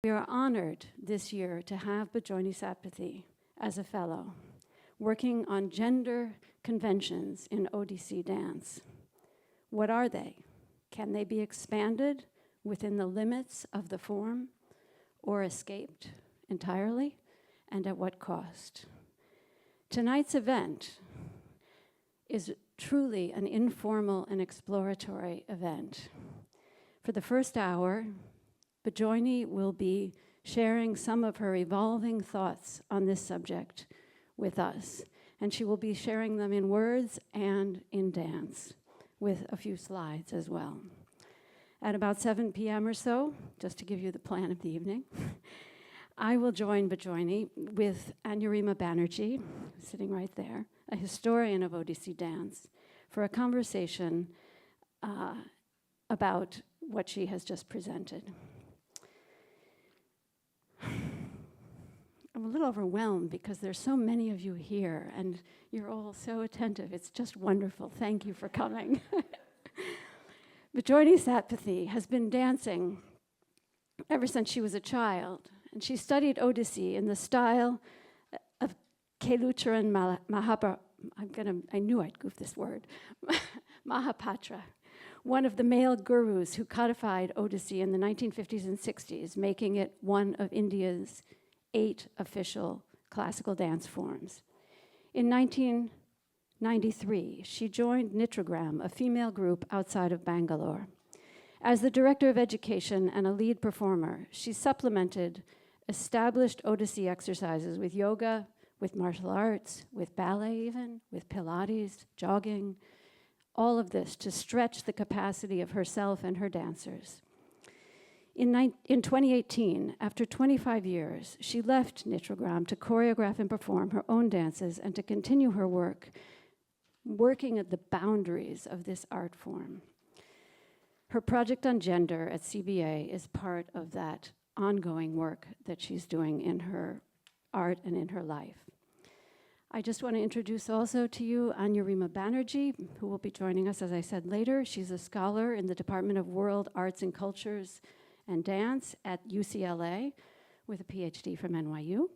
We are honored this year to have Bijayini Satpathy as a fellow, working on gender conventions in Odissi dance. What are they? Can they be expanded within the limits of the form or escaped entirely? And at what cost? Tonight's event is truly an informal and exploratory event. For the first hour, Bijayini will be sharing some of her evolving thoughts on this subject with us, and she will be sharing them in words and in dance, with a few slides as well. At about 7 p.m. or so, just to give you the plan of the evening, I will join Bijayini with Anurima Banerji, sitting right there, a historian of Odissi dance, for a conversation about what she has just presented. I'm a little overwhelmed because there's so many of you here and you're all so attentive. It's just wonderful. Thank you for coming. Bijayini Satpathy has been dancing ever since she was a child, and she studied Odissi in the style of Kelucharan I knew I'd goof this word, Mahapatra, one of the male gurus who codified Odissi in the 1950s and 60s, making it one of India's 8 official classical dance forms. In 1993, she joined Nitragram, a female group outside of Bangalore. As the director of education and a lead performer, she supplemented established Odissi exercises with yoga, with martial arts, with ballet even, with Pilates, jogging, all of this to stretch the capacity of herself and her dancers. In 2018, after 25 years, she left Nitragram to choreograph and perform her own dances and to continue her work, working at the boundaries of this art form. Her project on gender at CBA is part of that ongoing work that she's doing in her art and in her life. I just want to introduce also to you Anurima Banerji, who will be joining us, as I said, later. She's a scholar in the Department of World Arts and Cultures and Dance at UCLA with a PhD from NYU.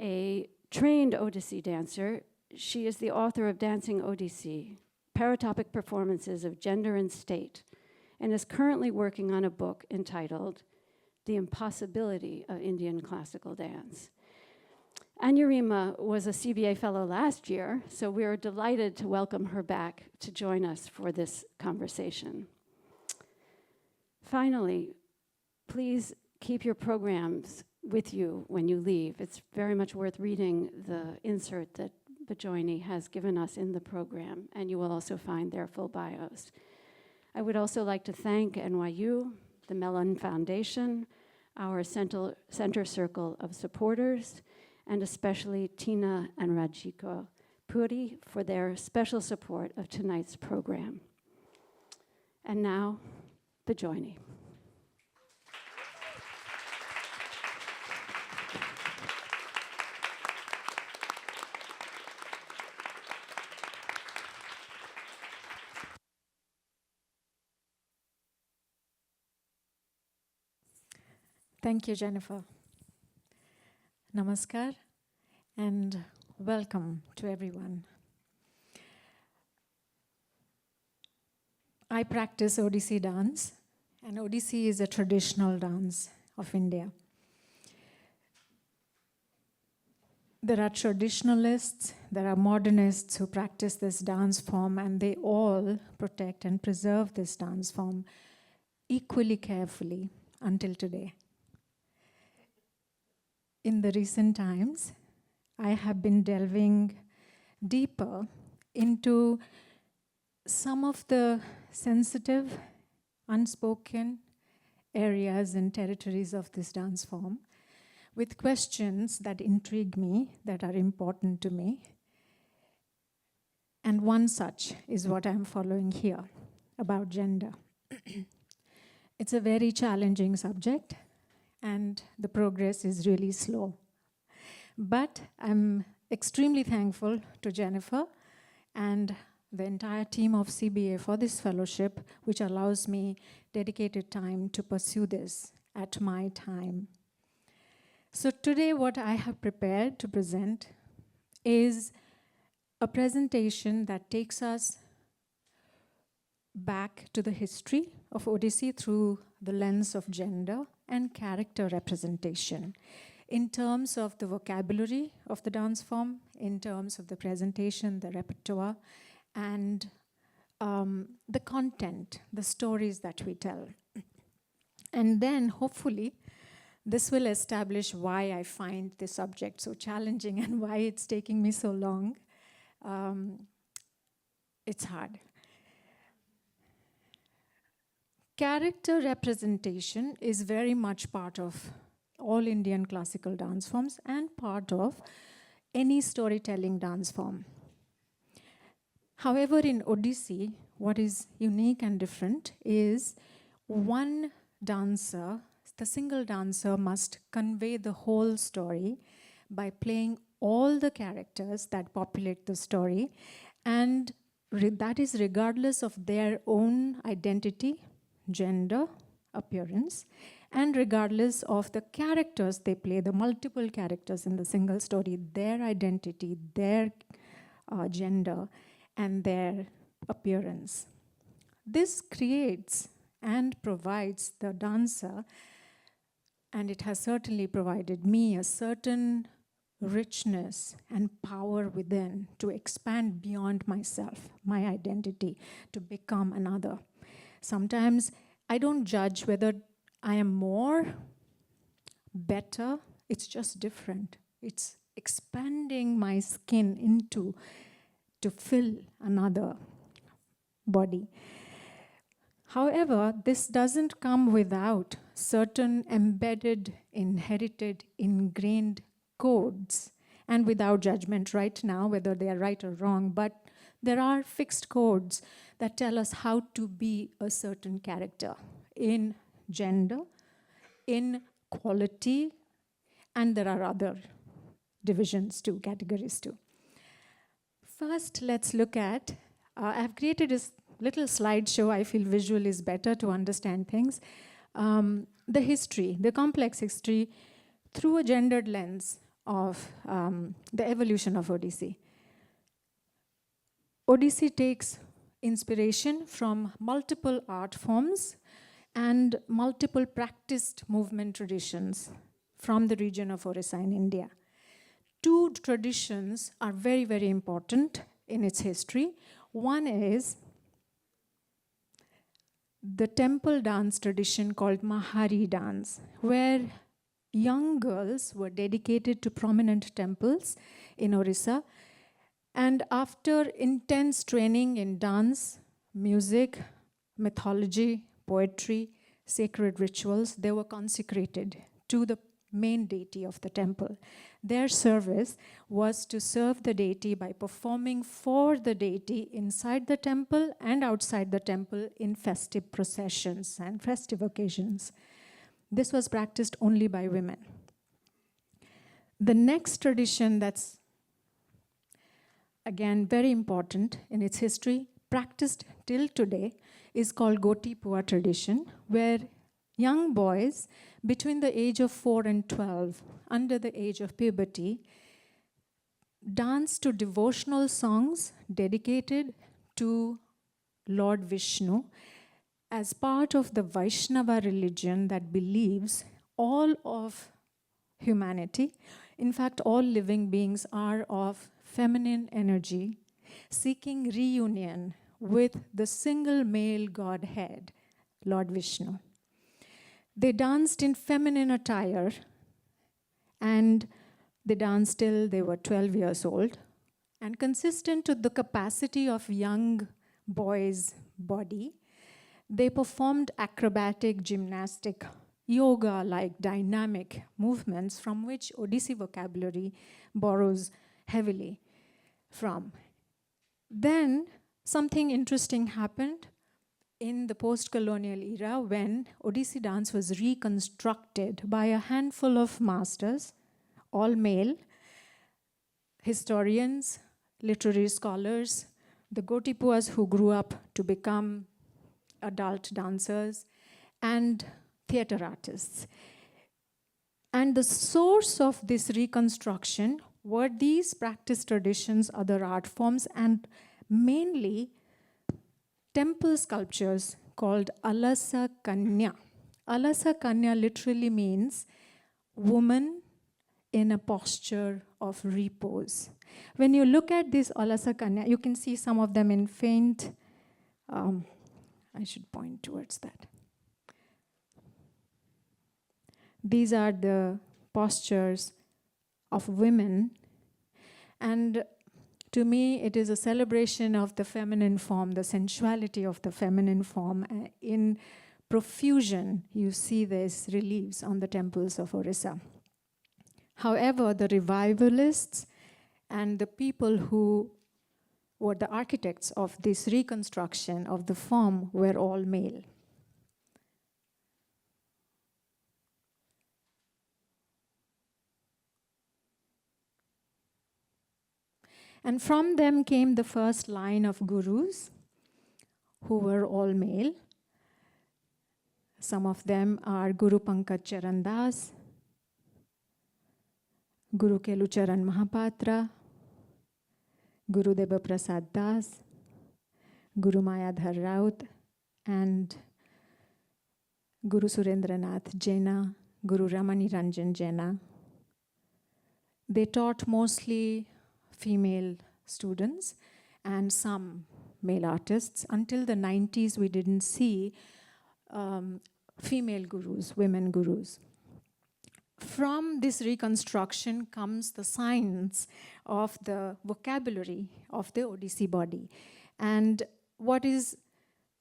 A trained Odissi dancer, she is the author of Dancing Odissi, Paratopic Performances of Gender and State, and is currently working on a book entitled The Impossibility of Indian Classical Dance. Anurima was a CBA fellow last year, so we are delighted to welcome her back to join us for this conversation. Finally, please keep your programs with you when you leave. It's very much worth reading the insert that Bijayini has given us in the program, and you will also find their full bios. I would also like to thank NYU, the Mellon Foundation, our center circle of supporters, and especially Tina and Rajiko Puri for their special support of tonight's program. And now, Bijayini. Thank you, Jennifer. Namaskar and welcome to everyone. I practice Odissi dance, and Odissi is a traditional dance of India. There are traditionalists, there are modernists who practice this dance form, and they all protect and preserve this dance form equally carefully until today. In the recent times, I have been delving deeper into some of the sensitive, unspoken areas and territories of this dance form with questions that intrigue me, that are important to me. And one such is what I'm following here about gender. It's a very challenging subject, and the progress is really slow. But I'm extremely thankful to Jennifer and the entire team of CBA for this fellowship, which allows me dedicated time to pursue this at my time. So today what I have prepared to present is a presentation that takes us back to the history of Odissi through the lens of gender and character representation in terms of the vocabulary of the dance form, in terms of the presentation, the repertoire, and the content, the stories that we tell. And then, hopefully, this will establish why I find this subject so challenging and why it's taking me so long. It's hard. Character representation is very much part of all Indian classical dance forms and part of any storytelling dance form. However, in Odissi, what is unique and different is one dancer, the single dancer, must convey the whole story by playing all the characters that populate the story, and that is regardless of their own identity, gender, appearance, and regardless of the characters they play, the multiple characters in the single story, their identity, their gender, and their appearance. This creates and provides the dancer, and it has certainly provided me, a certain richness and power within to expand beyond myself, my identity, to become another. Sometimes I don't judge whether I am more, better, it's just different. It's expanding my skin into to fill another body. However, this doesn't come without certain embedded, inherited, ingrained codes, and without judgment right now, whether they are right or wrong, but there are fixed codes that tell us how to be a certain character in gender, in quality, and there are other divisions too, categories too. First, let's look at, I've created this little slideshow. I feel visual is better to understand things. The history, the complex history, through a gendered lens of the evolution of Odissi. Odissi takes inspiration from multiple art forms and multiple practiced movement traditions from the region of Orissa in India. Two traditions are very, very important in its history. One is the temple dance tradition called Mahari dance, where young girls were dedicated to prominent temples in Orissa, and after intense training in dance, music, mythology, poetry, sacred rituals, they were consecrated to the main deity of the temple. Their service was to serve the deity by performing for the deity inside the temple and outside the temple in festive processions and festive occasions. This was practiced only by women. The next tradition that's, again, very important in its history, practiced till today, is called Gotipua tradition, where young boys between the age of 4 and 12, under the age of puberty, dance to devotional songs dedicated to Lord Vishnu as part of the Vaishnava religion that believes all of humanity, in fact, all living beings are of feminine energy, seeking reunion with the single male Godhead, Lord Vishnu. They danced in feminine attire, and they danced till they were 12 years old. And consistent to the capacity of young boys' body, they performed acrobatic, gymnastic, yoga-like dynamic movements from which Odissi vocabulary borrows heavily from. Then something interesting happened in the post-colonial era when Odissi dance was reconstructed by a handful of masters, all male, historians, literary scholars, the Gotipuas who grew up to become adult dancers, and theater artists. And the source of this reconstruction were these practice traditions, other art forms, and mainly temple sculptures called Alasa Kanya. Alasa Kanya literally means woman in a posture of repose. When you look at this Alasa Kanya, you can see some of them in faint. I should point towards that. These are the postures of women. And to me, it is a celebration of the feminine form, the sensuality of the feminine form. In profusion, you see these reliefs on the temples of Orissa. However, the revivalists and the people who were the architects of this reconstruction of the form were all male. And from them came the first line of gurus, who were all male. Some of them are Guru Pankaj Charan Das, Guru Kelucharan Mahapatra, Guru Deva Prasad Das, Guru Mayadhar Raut, and Guru Surendranath Jaina, Guru Ramani Ranjan Jaina. They taught mostly female students and some male artists. Until the 90s, we didn't see female gurus, women gurus. From this reconstruction comes the science of the vocabulary of the Odissi body. And what is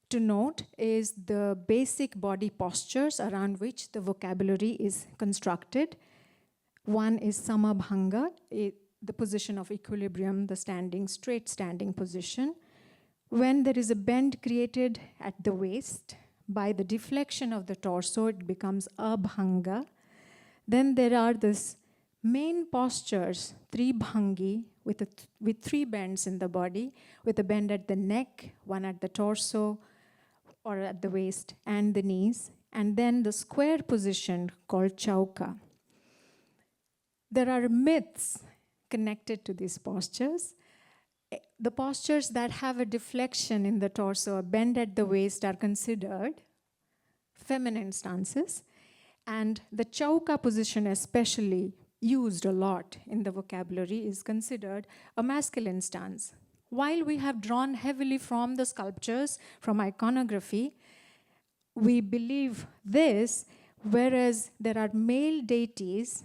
to note is the basic body postures around which the vocabulary is constructed. One is Samabhanga, the position of equilibrium, the standing, straight standing position. When there is a bend created at the waist, by the deflection of the torso, it becomes Abhanga. Then there are these main postures, three bhangi, with three bends in the body, with a bend at the neck, one at the torso, or at the waist, and the knees. And then the square position called Chauka. There are myths connected to these postures. The postures that have a deflection in the torso, a bend at the waist, are considered feminine stances. And the Chauka position, especially used a lot in the vocabulary, is considered a masculine stance. While we have drawn heavily from the sculptures, from iconography, we believe this, whereas there are male deities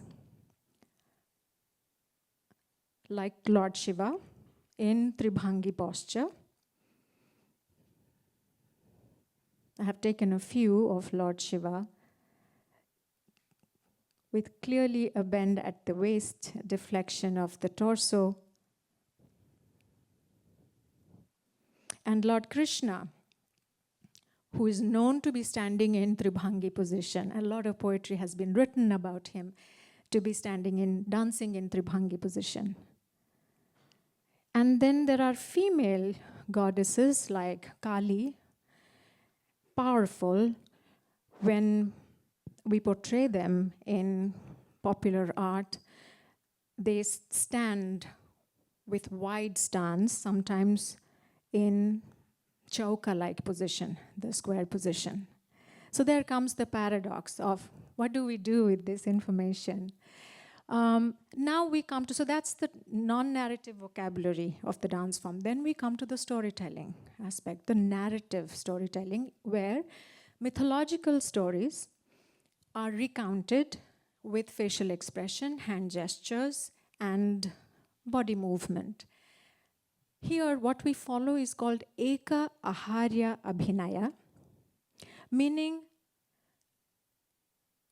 like Lord Shiva in Tribhangi posture. I have taken a few of Lord Shiva with clearly a bend at the waist, deflection of the torso. And Lord Krishna, who is known to be standing in Tribhangi position. A lot of poetry has been written about him to be dancing in Tribhangi position. And then there are female goddesses like Kali, powerful. When we portray them in popular art, they stand with wide stance, sometimes in Chauka-like position, the square position. So there comes the paradox of what do we do with this information? Now we come to, so that's the non-narrative vocabulary of the dance form. Then we come to the storytelling aspect, the narrative storytelling, where mythological stories are recounted with facial expression, hand gestures, and body movement. Here, what we follow is called Eka Aharya Abhinaya, meaning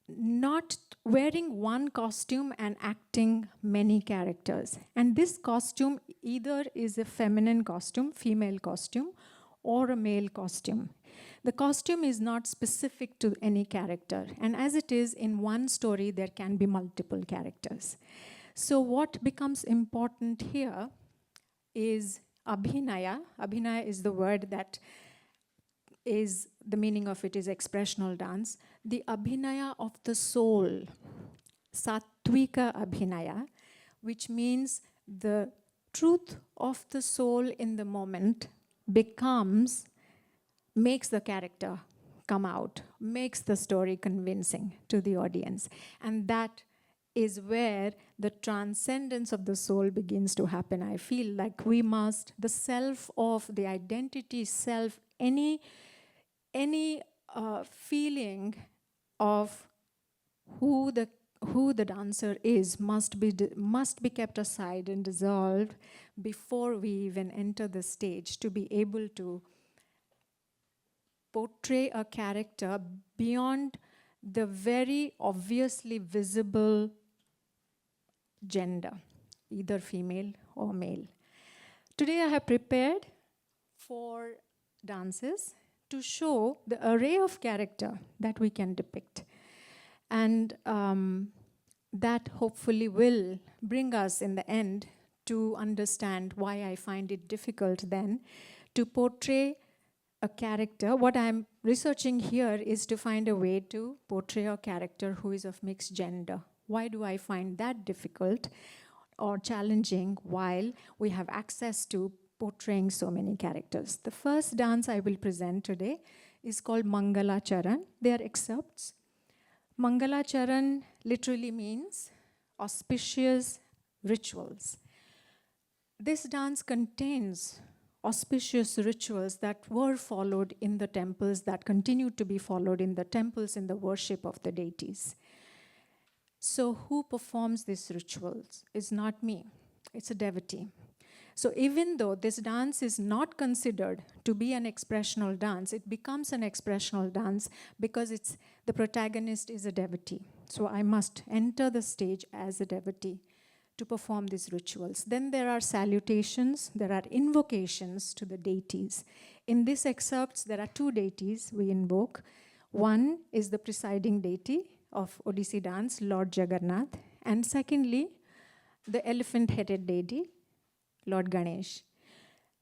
not wearing one costume and acting many characters. And this costume either is a feminine costume, female costume, or a male costume. The costume is not specific to any character. And as it is in one story, there can be multiple characters. So what becomes important here is abhinaya. Abhinaya is the word that is, the meaning of it is expressional dance. The abhinaya of the soul. Sattvika Abhinaya, which means the truth of the soul in the moment makes the character come out, makes the story convincing to the audience. And that is where the transcendence of the soul begins to happen. I feel like the self of the identity self, any feeling of who the dancer is must be kept aside and dissolved before we even enter the stage, to be able to portray a character beyond the very obviously visible gender, either female or male. Today I have prepared 4 dances to show the array of character that we can depict. And that hopefully will bring us in the end to understand why I find it difficult then to portray a character. What I'm researching here is to find a way to portray a character who is of mixed gender. Why do I find that difficult or challenging while we have access to portraying so many characters? The first dance I will present today is called Mangalacharan. They are excerpts. Mangalacharan literally means auspicious rituals. This dance contains auspicious rituals that were followed in the temples, that continued to be followed in the temples in the worship of the deities. So who performs these rituals is not me, it's a devotee. So even though this dance is not considered to be an expressional dance, it becomes an expressional dance because the protagonist is a devotee. So I must enter the stage as a devotee to perform these rituals. Then there are salutations, there are invocations to the deities. In these excerpts, there are 2 deities we invoke. One is the presiding deity of Odissi dance, Lord Jagannath, and secondly, the elephant-headed deity, Lord Ganesh.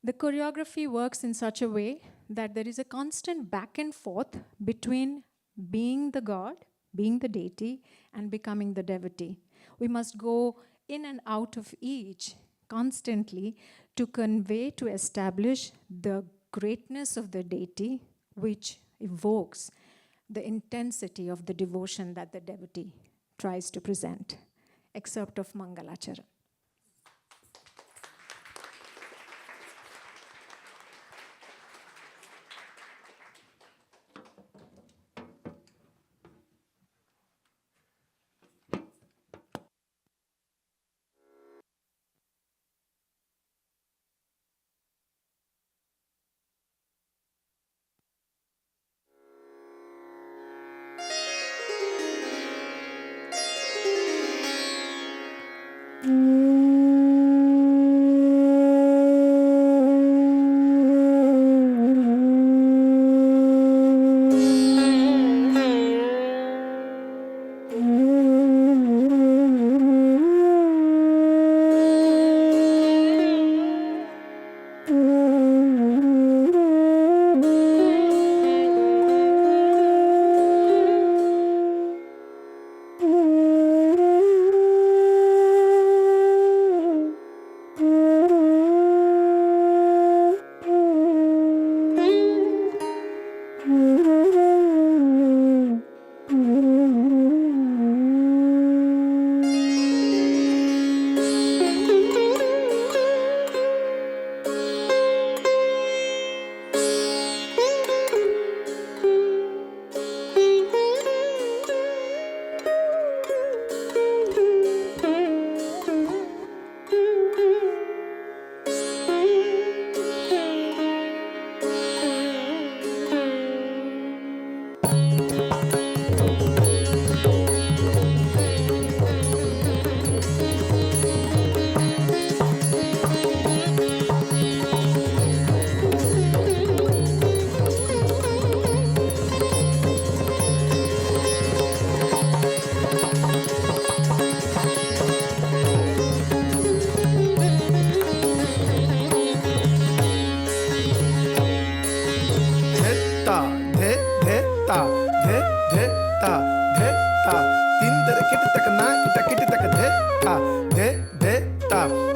The choreography works in such a way that there is a constant back and forth between being the god, being the deity, and becoming the devotee. We must go in and out of each constantly to convey, to establish the greatness of the deity, which evokes the intensity of the devotion that the devotee tries to present. Excerpt of Mangalacharan.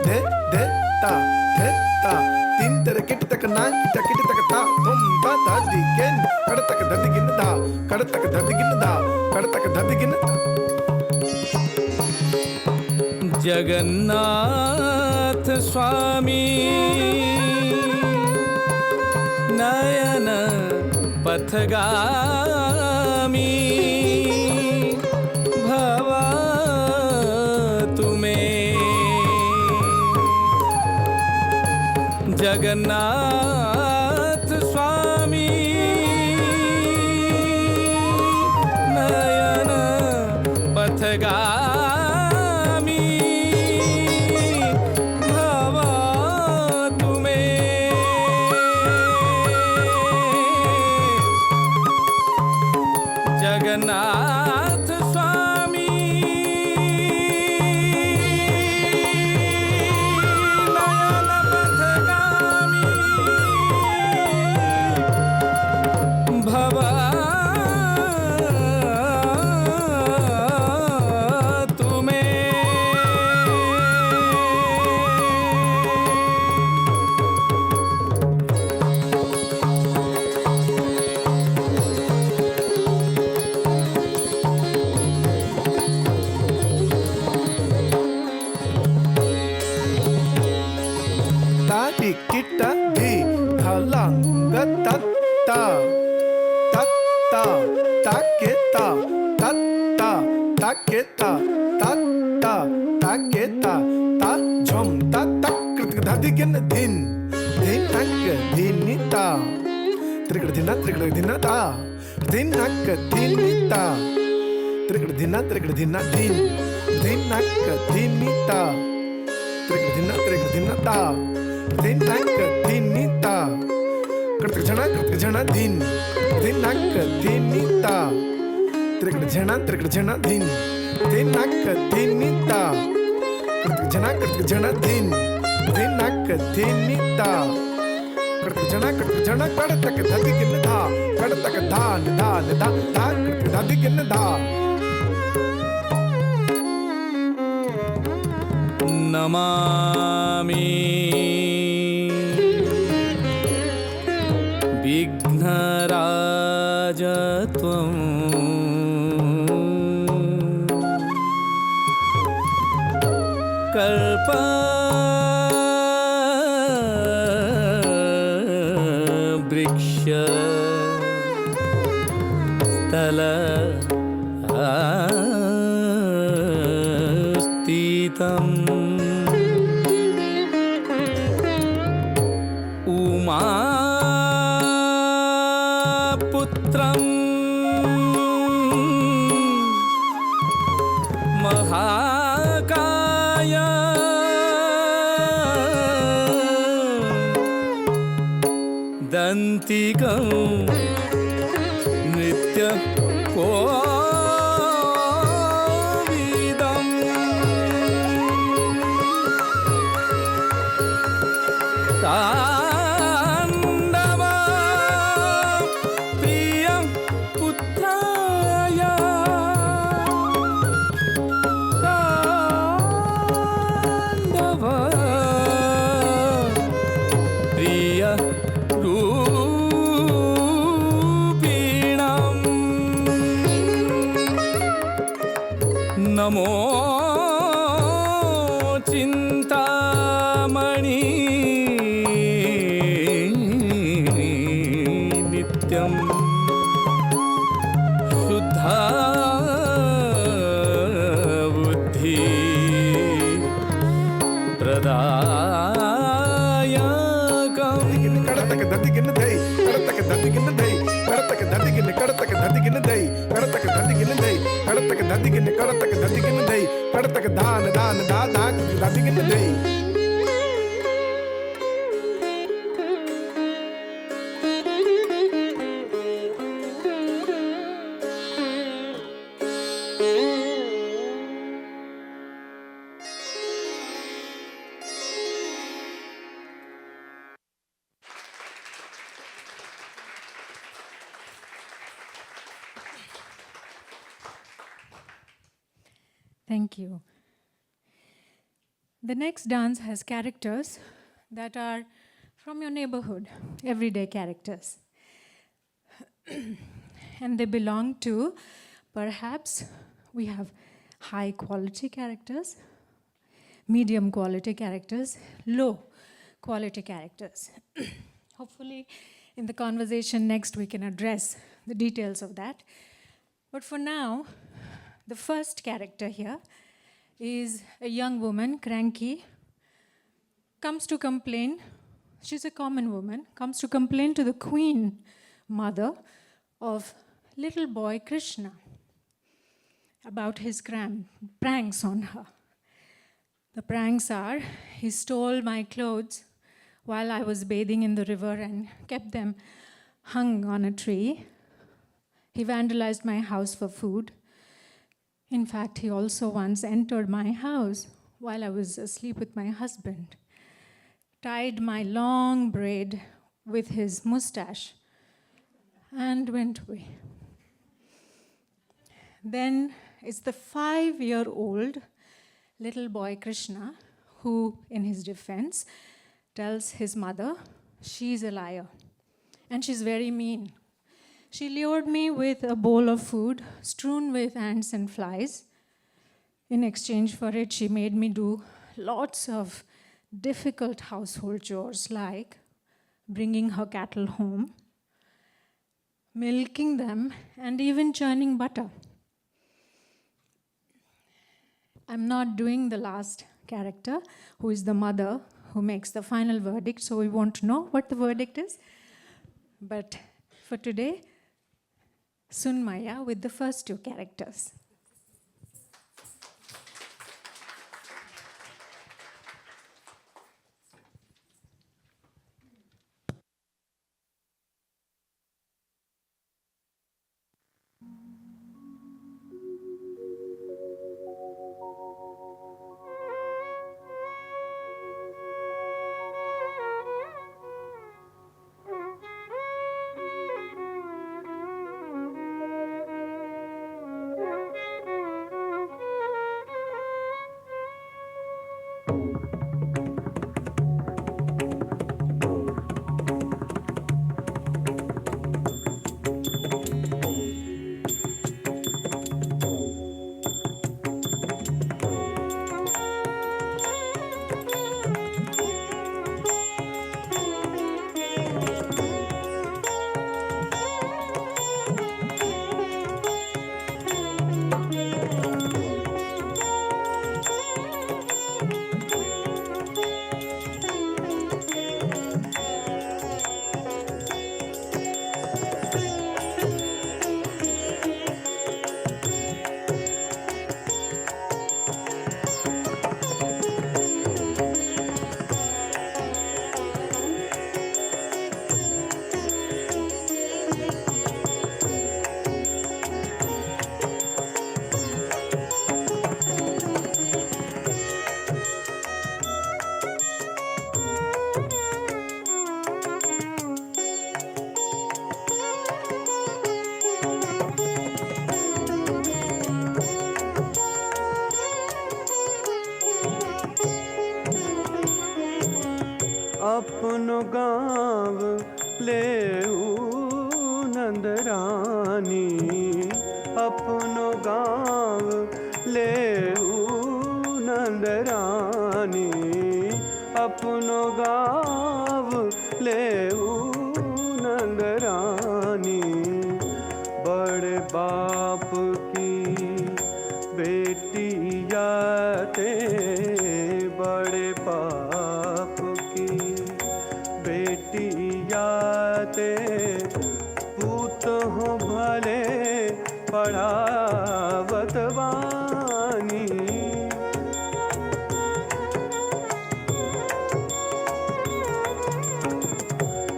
de ta de ta tin tere kit tak na kit tak ta tum ta da digin kad tak da digin da kad tak da digin da kad tak da digin Jagannath स्वामी नयन पथगामी भवा तुम्हें जगन्नाथ स्वामी नयन पथगामी भवा तुम्हें जगन्नाथ स्वामी नयन पथगामी भवा kita di halang tatta tatta taketa tatta taketa tatta taketa ta jom tatta kritik dadigin din dinak dinita trikr dinna ta dinak dinita trikr dinna din dinak dinita trikr dinna ta dinak dinita kritik jana din dinak dinita trikr jana din dinak dinita kritik jana din dinak dinita kritik jana kad tak dadigin da kad tak da kritik dadigin da Namami विघ्नराजत्वं कल्पवृक्ष स्थल स्थितम् उमापुत्रं महाकाय दन्तिकं नृत्यकोविदम् ताण्डव प्रियं पुत्राय ताण्डव प्रिय रूपिणम् नमो चिन्तामणि नित्यं शुद्धा बुद्धि प्रदायकम् kadtak dadigin dei kadtak dadigin dei kadtak dadigin kadtak dadigin dei kadtak dadigin dei kadtak dadigin dei kadtak dan dadigin dei Thank you. The next dance has characters that are from your neighborhood, everyday characters. And they belong to, perhaps, we have high quality characters, medium quality characters, low quality characters. Hopefully, in the conversation next, we can address the details of that. But for now, the first character here is a young woman, cranky, comes to complain. She's a common woman, comes to complain to the queen mother of little boy Krishna about his pranks on her. The pranks are, he stole my clothes while I was bathing in the river and kept them hung on a tree. He vandalized my house for food. In fact, he also once entered my house while I was asleep with my husband, tied my long braid with his mustache, and went away. Then it's the 5-year-old little boy Krishna who, in his defense, tells his mother she's a liar and she's very mean. She lured me with a bowl of food strewn with ants and flies. In exchange for it, she made me do lots of difficult household chores like bringing her cattle home, milking them, and even churning butter. I'm not doing the last character, who is the mother who makes the final verdict, so we won't know what the verdict is. But for today, Sun Maiya with the first two characters. अपनो गाँव लेऊ नंदरानी, अपनो गाँव लेऊ नंदरानी, अपनो गाँव लेऊ नंदरानी। बड़े बाप की बेटी जाते, बड़े बाप की बेटी जाते, पूत हो भले पढ़ावत वानी।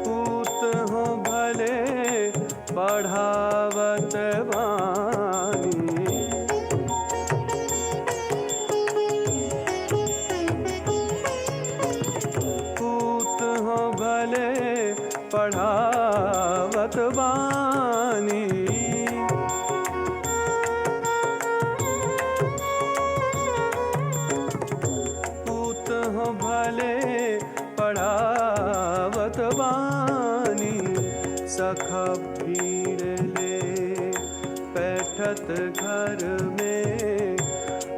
पूत हो भले पढ़ावत वानी। पूत हो भले पढ़ावत वानी। पूत सखा भीड़ ले बैठत घर में,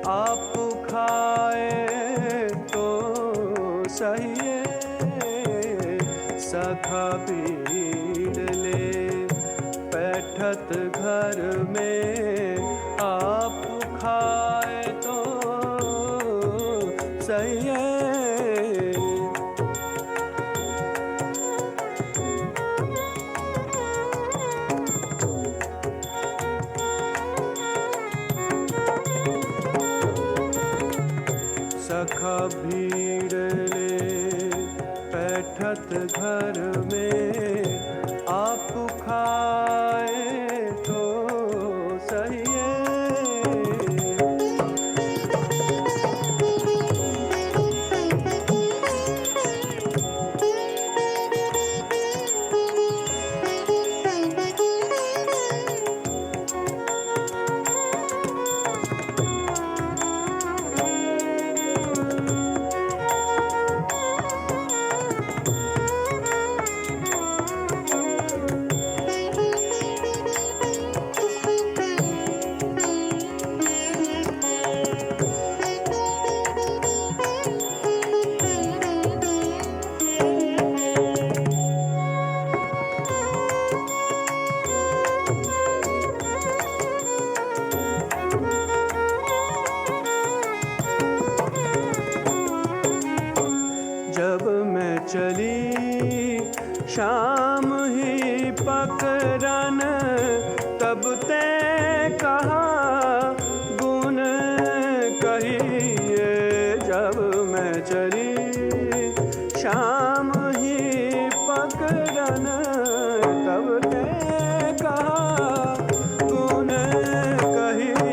आप खाए तो सही सखा भीड़ ले बैठत घर में, आप खाए तो सही है। सखा भीड़ ले बैठत घर में, आप खाए तो सही है। जब मैं चली शाम ही पकड़न, तब ते कहा गुण कहिए। जब मैं चली शाम ही पकड़न, तब ते कहा गुण कहिए।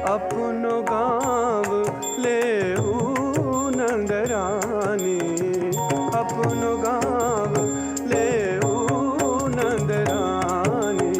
अपनो गाँव लेहू नंदरानी, अपनो गाँव लेहू नंदरानी।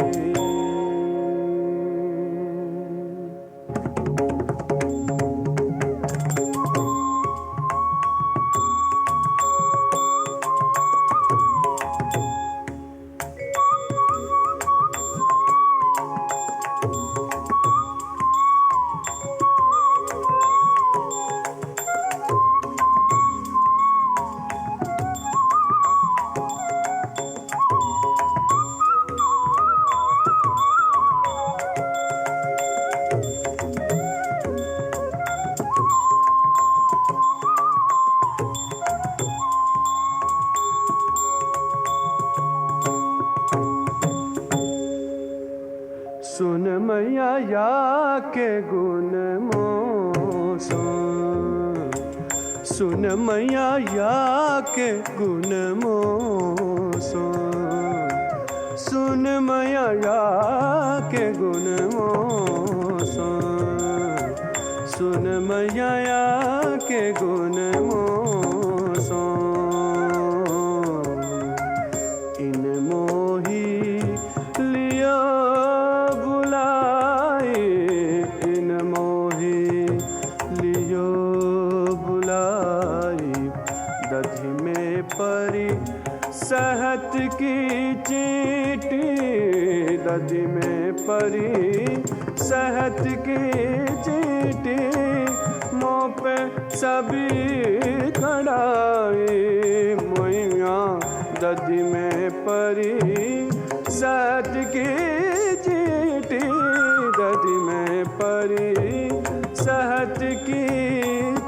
सुन मैया या के गुण मोसो, सुन मैया या के गुण मोसो, सुन मैया या के गुण मोसो, सुन मैया या के गुण मोसो। इन मोही लियो बुलाई, इन मोही लियो बुलाई। दधि में परी सहत की चींटी, दधि में परी सहत की चींटी मुँह पे सभी कड़ाई मैया दधि में परी सहत की चींटी दधि में परी सहत की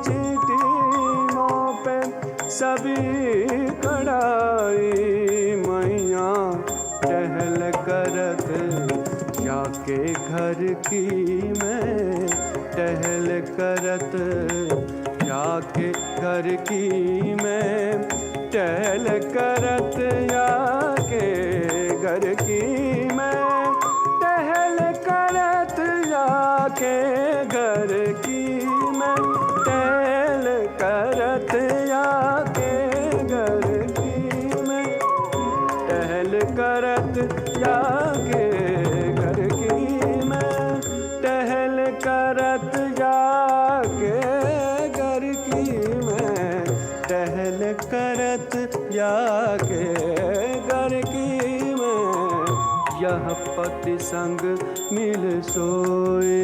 चींटी मुँह पे सभी कड़ाई मैया टहल करत जाके घर की मैं टहल करत जाके घर की मैं टहल करत जाके घर की मैं टहल करत जाके घर की मैं टहल करत जाके घर की मैं टहल करत जाके घर की मैं टहल करत जाके घर की मैं टहल करत जाके घर की मैं यह पति संग मिल सोए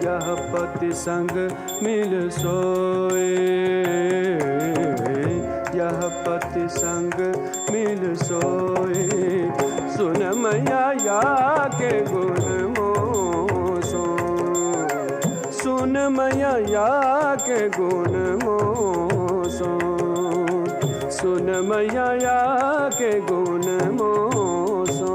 यह पति संग मिल सोए यह पति संग मिल सोए सुन मैया के गुण मोसो सुन मैया के गुण मोसो सुन मैया के गुण moso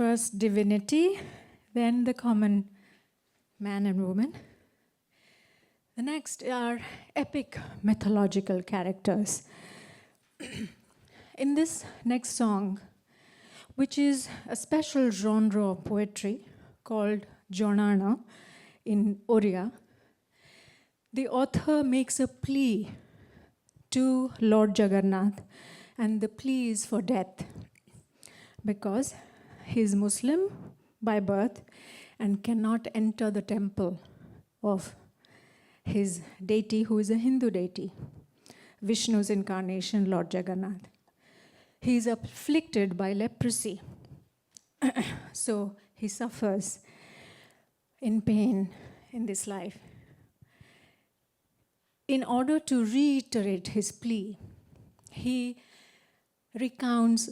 First divinity, then the common man and woman. The next are epic mythological characters. In this next song, which is a special genre of poetry called Jonana in Oriya, the author makes a plea to Lord Jagannath, and the plea is for death because he is Muslim by birth and cannot enter the temple of his deity, who is a Hindu deity, Vishnu's incarnation, Lord Jagannath. He is afflicted by leprosy, so he suffers in pain in this life. In order to reiterate his plea, he recounts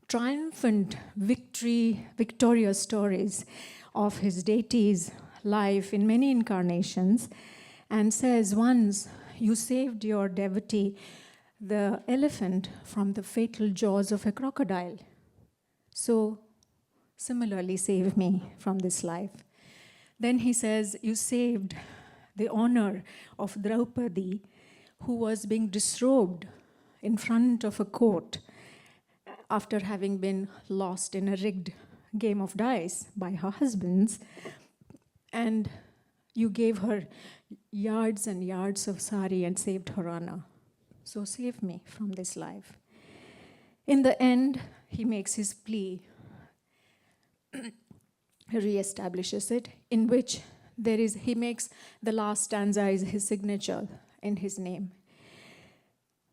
triumphant victorious stories of his deity's life in many incarnations and says, once you saved your devotee, the elephant, from the fatal jaws of a crocodile. So similarly, save me from this life. Then he says, you saved the honor of Draupadi, who was being disrobed in front of a court after having been lost in a rigged game of dice by her husbands, and you gave her yards and yards of sari and saved her honor. So save me from this life. In the end, he makes his plea, reestablishes it, in which he makes the last stanza is his signature in his name.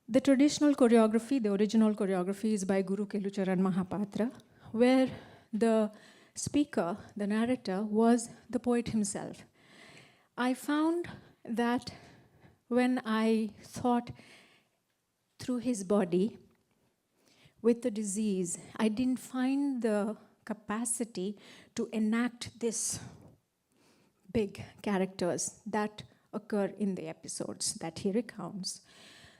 The traditional choreography, the original choreography, is by Guru Kelucharan Mahapatra, where the speaker, the narrator, was the poet himself. I found that when I thought through his body with the disease, I didn't find the capacity to enact this big characters that occur in the episodes that he recounts.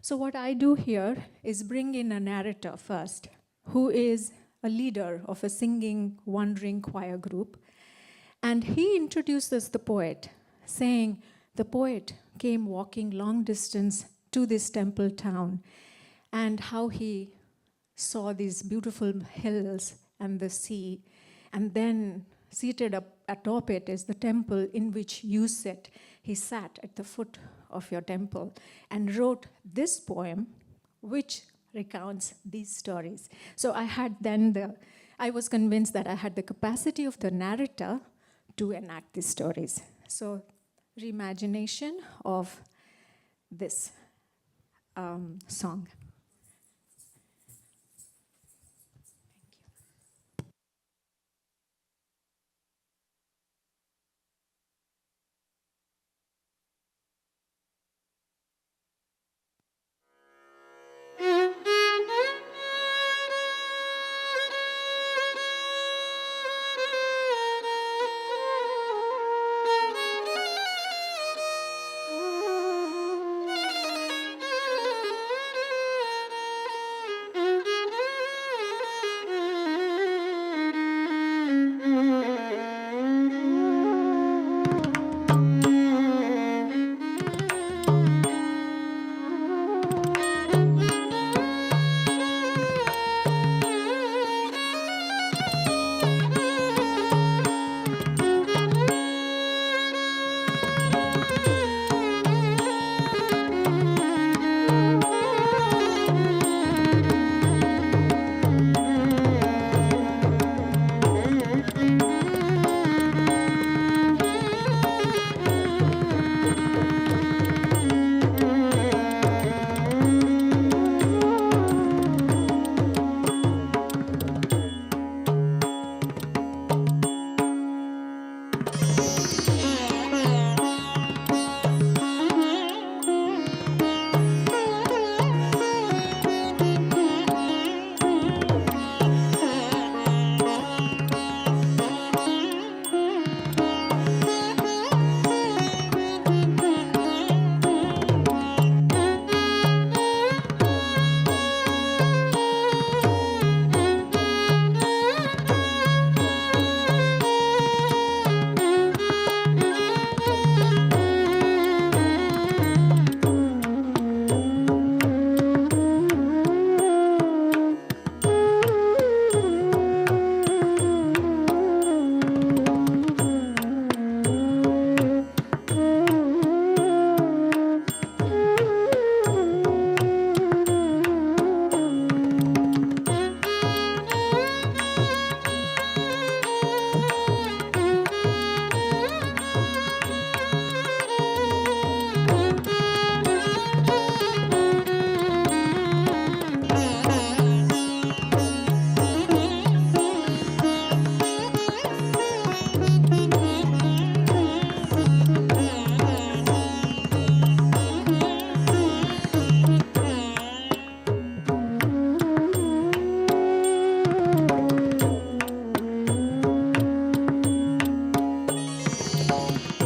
So what I do here is bring in a narrator first, who is a leader of a singing, wandering choir group. And he introduces the poet, saying the poet came walking long distance to this temple town, and how he saw these beautiful hills and the sea, and then seated up atop it is the temple in which you sit. He sat at the foot of your temple, and wrote this poem, which recounts these stories. So I was convinced that I had the capacity of the narrator to enact these stories. So, reimagination of this song.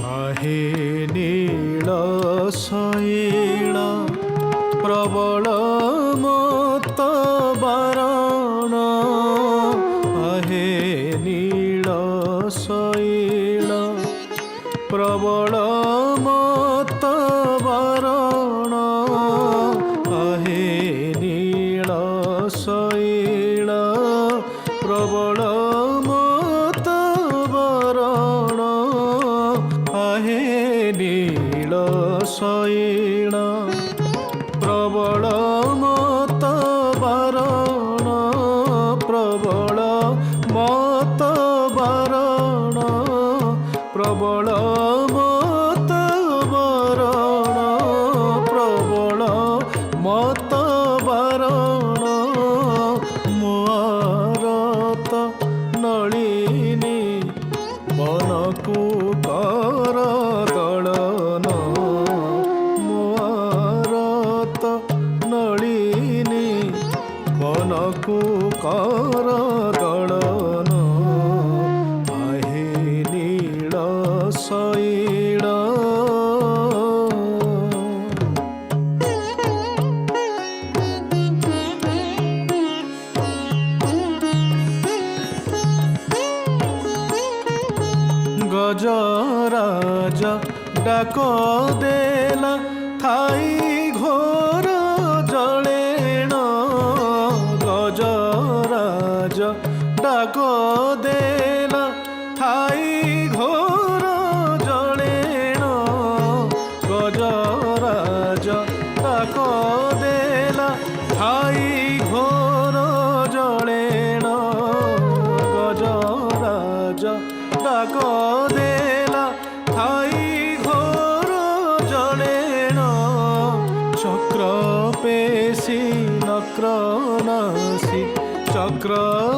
आहे नील शैला प्रबल मत बारण आहे नील शैला प्रबल मत बारण आहे नील शैला प्रबल मत बारण आहे नील शैला प्रबल मत बारण प्रबल मत बारण प्रबल मत बारण प्रबल मत बारण मुआरत नलिनी मनकु कर गलन मुआरत नलिनी मनकु कर गलन आहे नील शैला गजराज डाक देला थाई घोर जलेण गजराज डाक देला थाई घोर जलेण गजराज पेशी नक्रनासी चक्र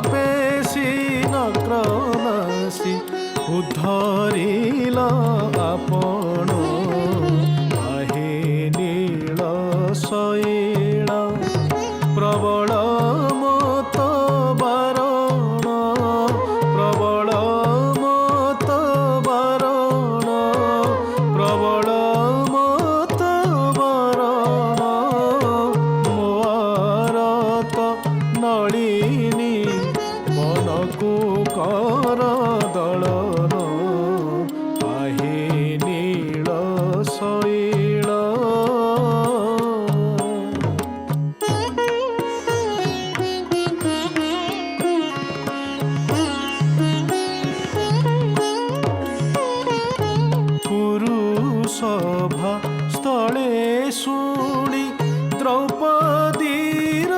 पेशी नक्रनासी उद्धरिल आपण आहे नील शैल प्रबल मत बारण प्रबल मत बारण प्रबल मत बारण मोरत नलिनी मनकु कर दलन आहे नील शैल सभा स्थले शुणी द्रौपदीर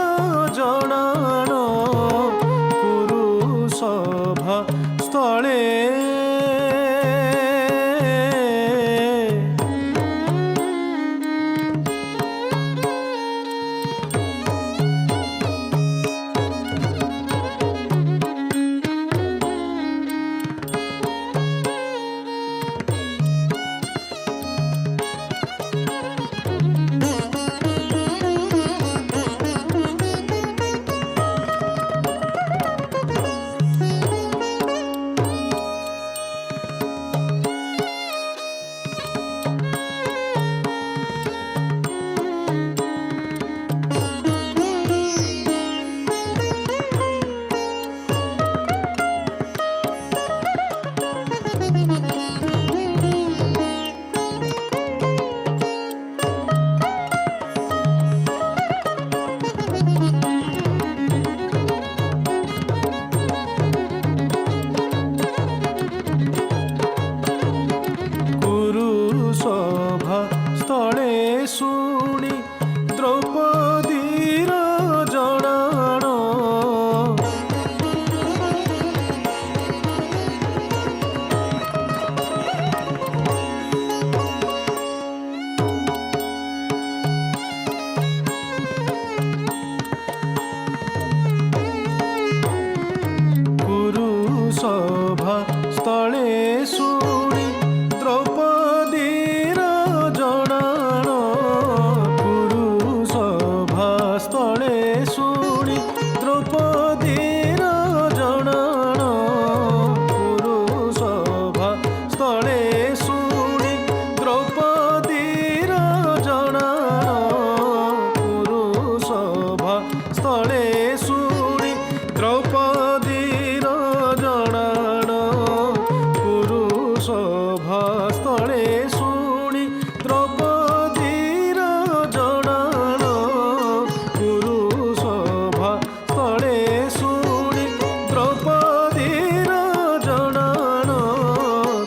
जनान कुरु सभा स्थले सभा स्थले शुणी द्रौपदीर जनान कुरु सभा स्थले शुणी द्रौपदीर जनान कुरु सभा स्थले शुणी द्रौपदीर जनान कुरु सभा स्थले शुणी द्रौपदीर जनान कुरु सभा स्थले शुणी द्रौपदीर जनान कुरु सभा स्थले शुणी द्रौपदीर जनान कुरु सभा स्थले शुणी द्रौपदीर जनान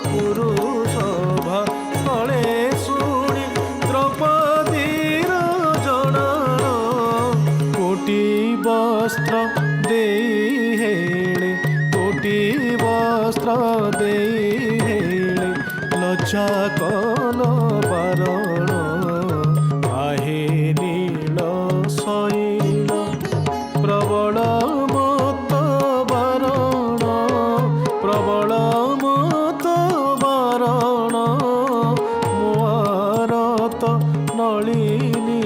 कुरु सभा स्थले शुणी द्रौपदीर जनान कोटि वस्त्र देई हेले कोटि वस्त्र देई हेले लज्जा कल बारण आहे नील शैल प्रबल मत बारण प्रबल मत बारण मोरत नलिनी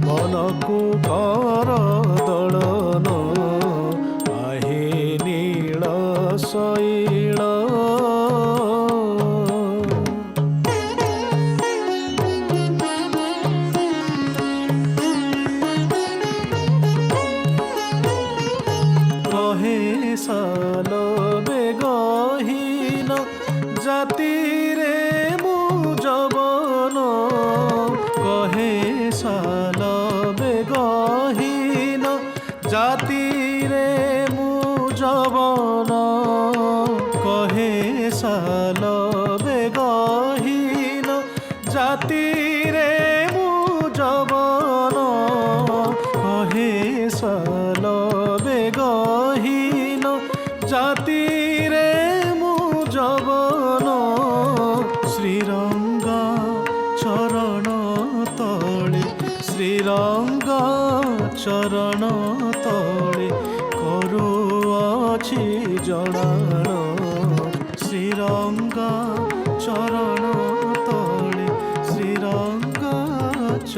मनकु कर दलन आहे नील शैल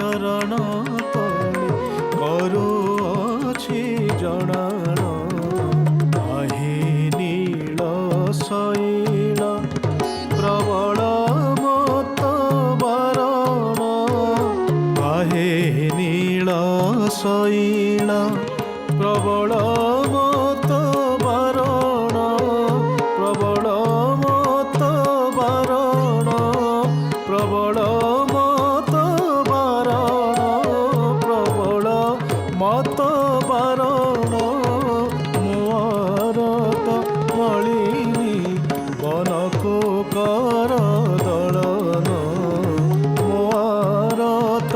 चरण तले करुअछि जणाण आहे नील शैल प्रबल मत बरण आहे नील शैल प्रबल मत बरण प्रबल मत बरण प्रबल मत बरण प्रबल मत बरण मुआरत मलिनी बनको कर दलन मुआरत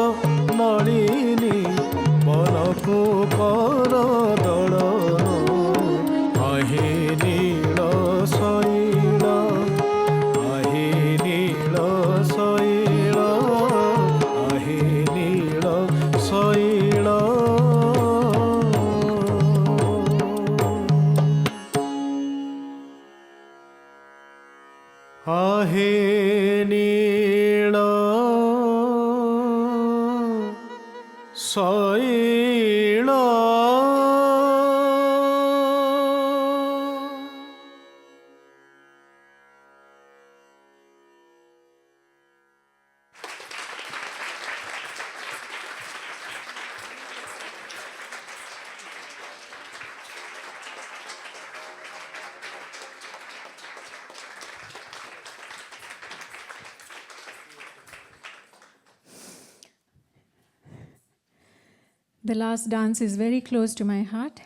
नलिनी बनको कर दलन आहे नील शैल आहे नील शैल आहे नील शैल आहे नील शैल The last dance is very close to my heart.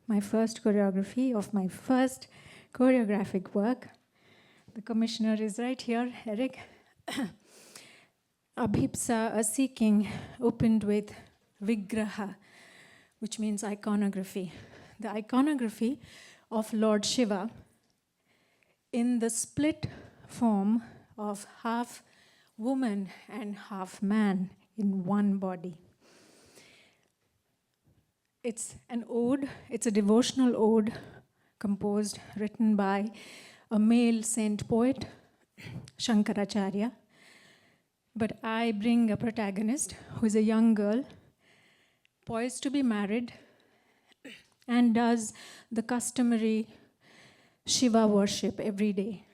My first choreography of my first choreographic work. The commissioner is right here, Eric. Abhipsa, a seeking, opened with Vigraha, which means iconography. The iconography of Lord Shiva in the split form of half woman and half man in one body. It's an ode, it's a devotional ode composed, written by a male saint poet, Shankaracharya. But I bring a protagonist who is a young girl, poised to be married, and does the customary Shiva worship every day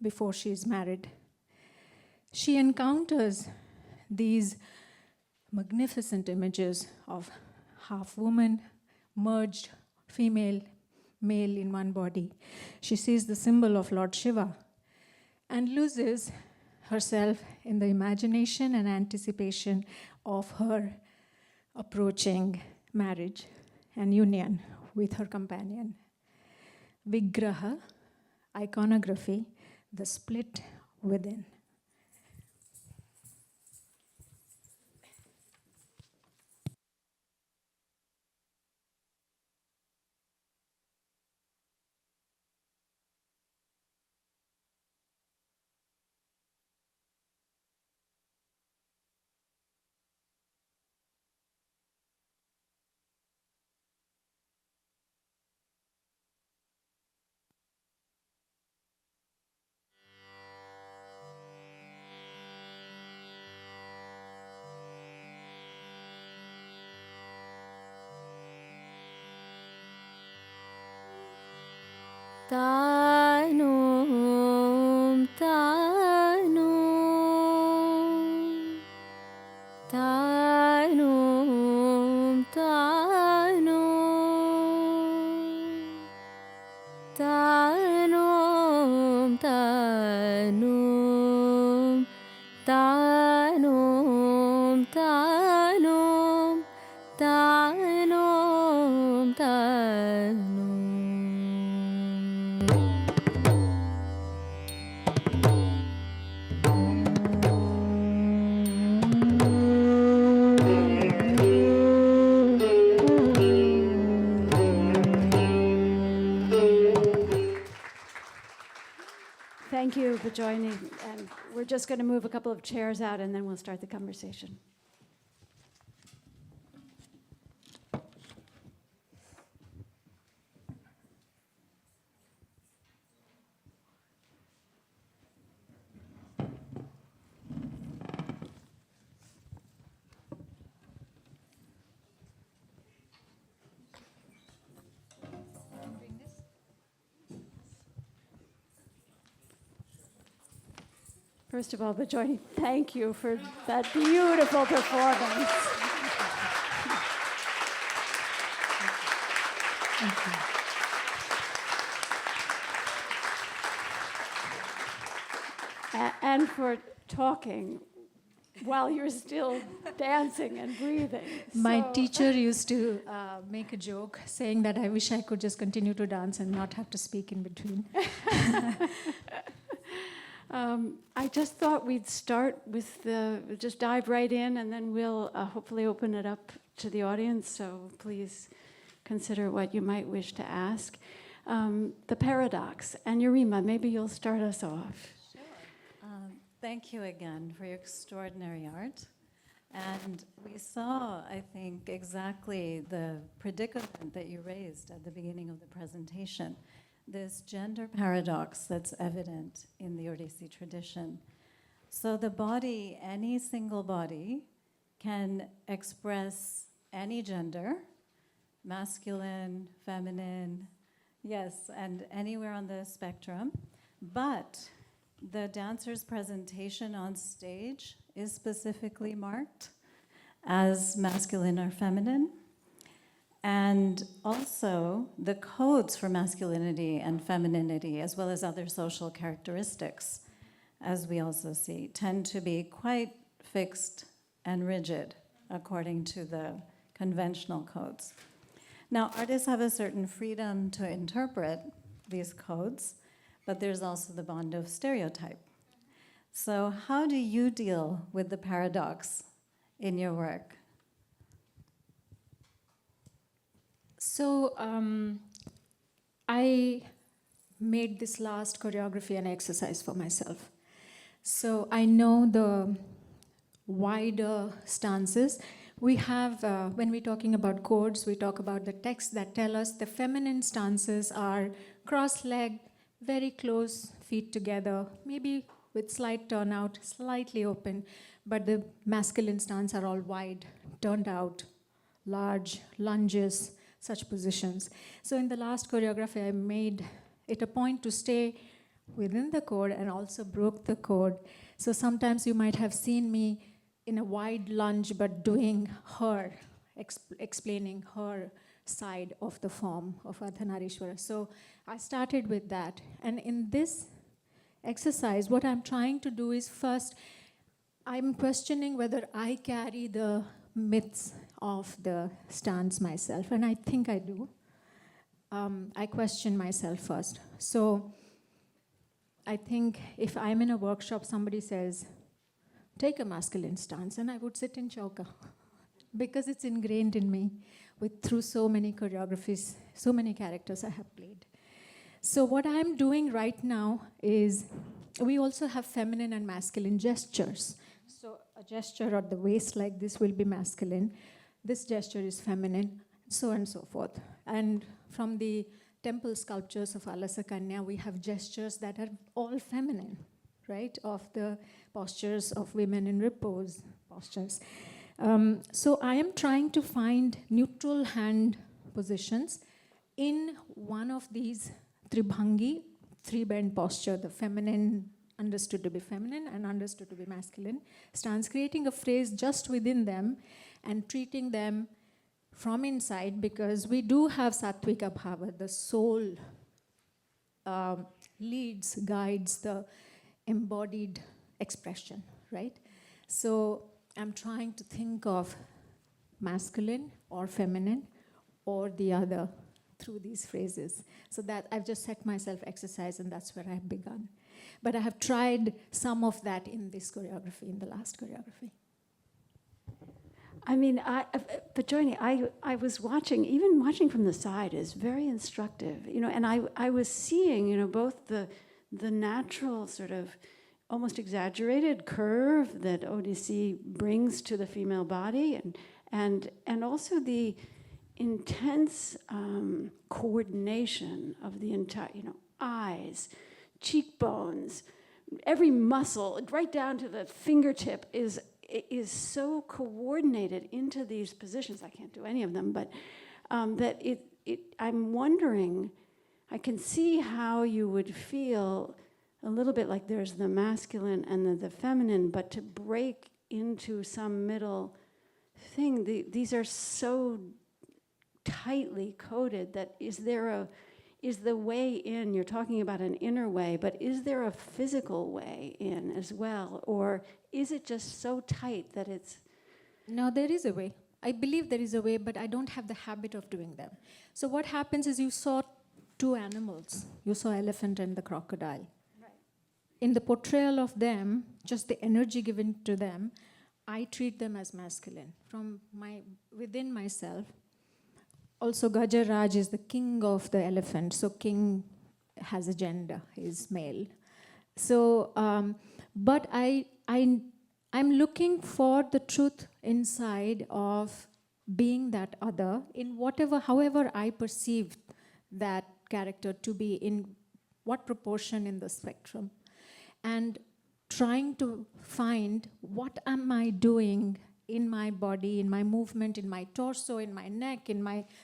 before she is married. She encounters these magnificent images of half woman, merged female, male in one body. She sees the symbol of Lord Shiva and loses herself in the imagination and anticipation of her approaching marriage and union with her companion. Vigraha, iconography, the split within. Tanum, tanum, tanum, tanum, tanum, tanum, tanum, tanum, tanum, tanum. Thank you for joining. And we're just going to move a couple of chairs out and then we'll start the conversation. First of all, Bijayini, thank you for that beautiful performance. And for talking while you're still dancing and breathing. My So- teacher used to make a joke saying that I wish I could just continue to dance and not have to speak in between. I just thought we'd start with just dive right in, and then we'll hopefully open it up to the audience, so please consider what you might wish to ask. The paradox. Anurima, maybe you'll start us off. Thank you again for your extraordinary art. And we saw, I think, exactly the predicament that you raised at the beginning of the presentation, this gender paradox that's evident in the Odissi tradition. So the body, any single body, can express any gender, masculine, feminine, yes, and anywhere on the spectrum, but the dancer's presentation on stage is specifically marked as masculine or feminine. And also, the codes for masculinity and femininity, as well as other social characteristics, as we also see, tend to be quite fixed and rigid according to the conventional codes. Now, artists have a certain freedom to interpret these codes, but there's also the bond of stereotype. So how do you deal with the paradox in your work? So I made this last choreography an exercise for myself. So I know the wider stances. We have, when we're talking about codes, we talk about the texts that tell us the feminine stances are cross-legged, very close, feet together, maybe with slight turnout, slightly open, but the masculine stance are all wide, turned out, large, lunges, such positions. So in the last choreography, I made it a point to stay within the code and also broke the code. So sometimes you might have seen me in a wide lunge, but doing her, explaining her side of the form of Ardhanarishwara. So I started with that. And in this exercise, what I'm trying to do is first, I'm questioning whether I carry the myths of the stance myself, and I think I do. I question myself first. So I think if I'm in a workshop, somebody says, take a masculine stance, and I would sit in chauka because it's ingrained in me through so many choreographies, so many characters I have played. So what I'm doing right now is, we also have feminine and masculine gestures. So a gesture at the waist like this will be masculine. This gesture is feminine, so on and so forth. And from the temple sculptures of Alasakanya, we have gestures that are all feminine, right? Of the postures of women in repose postures. So I am trying to find neutral hand positions in one of these tribhangi, three-bend posture, the feminine understood to be feminine and understood to be masculine stance, creating a phrase just within them and treating them from inside, because we do have sattvika bhava, the soul leads, guides the embodied expression, right? So I'm trying to think of masculine or feminine or the other through these phrases. So that I've just set myself exercise, and that's where I've begun. But I have tried some of that in this choreography, in the last choreography. I mean, Bijayini, I was watching, even watching from the side is very instructive, you know, and I was seeing, you know, both the natural sort of almost exaggerated curve that Odissi brings to the female body, and also the intense coordination of the entire, you know, eyes, cheekbones, every muscle, right down to the fingertip is so coordinated into these positions. I can't do any of them, but that I'm wondering, I can see how you would feel a little bit like there's the masculine and the feminine, but to break into some middle thing, these are so tightly coded that is the way in, you're talking about an inner way, but is there a physical way in as well? Or is it just so tight that it's... No, there is a way. I believe there is a way, but I don't have the habit of doing them. So what happens is you saw two animals. You saw elephant and the crocodile. Right. In the portrayal of them, just the energy given to them, I treat them as masculine from within myself. Also, Gajaraj is the king of the elephant, so king has a gender, he's male. So, but I'm looking for the truth inside of being that other in however I perceive that character to be, in what proportion in the spectrum, and trying to find what am I doing in my body, in my movement, in my torso, in my neck, in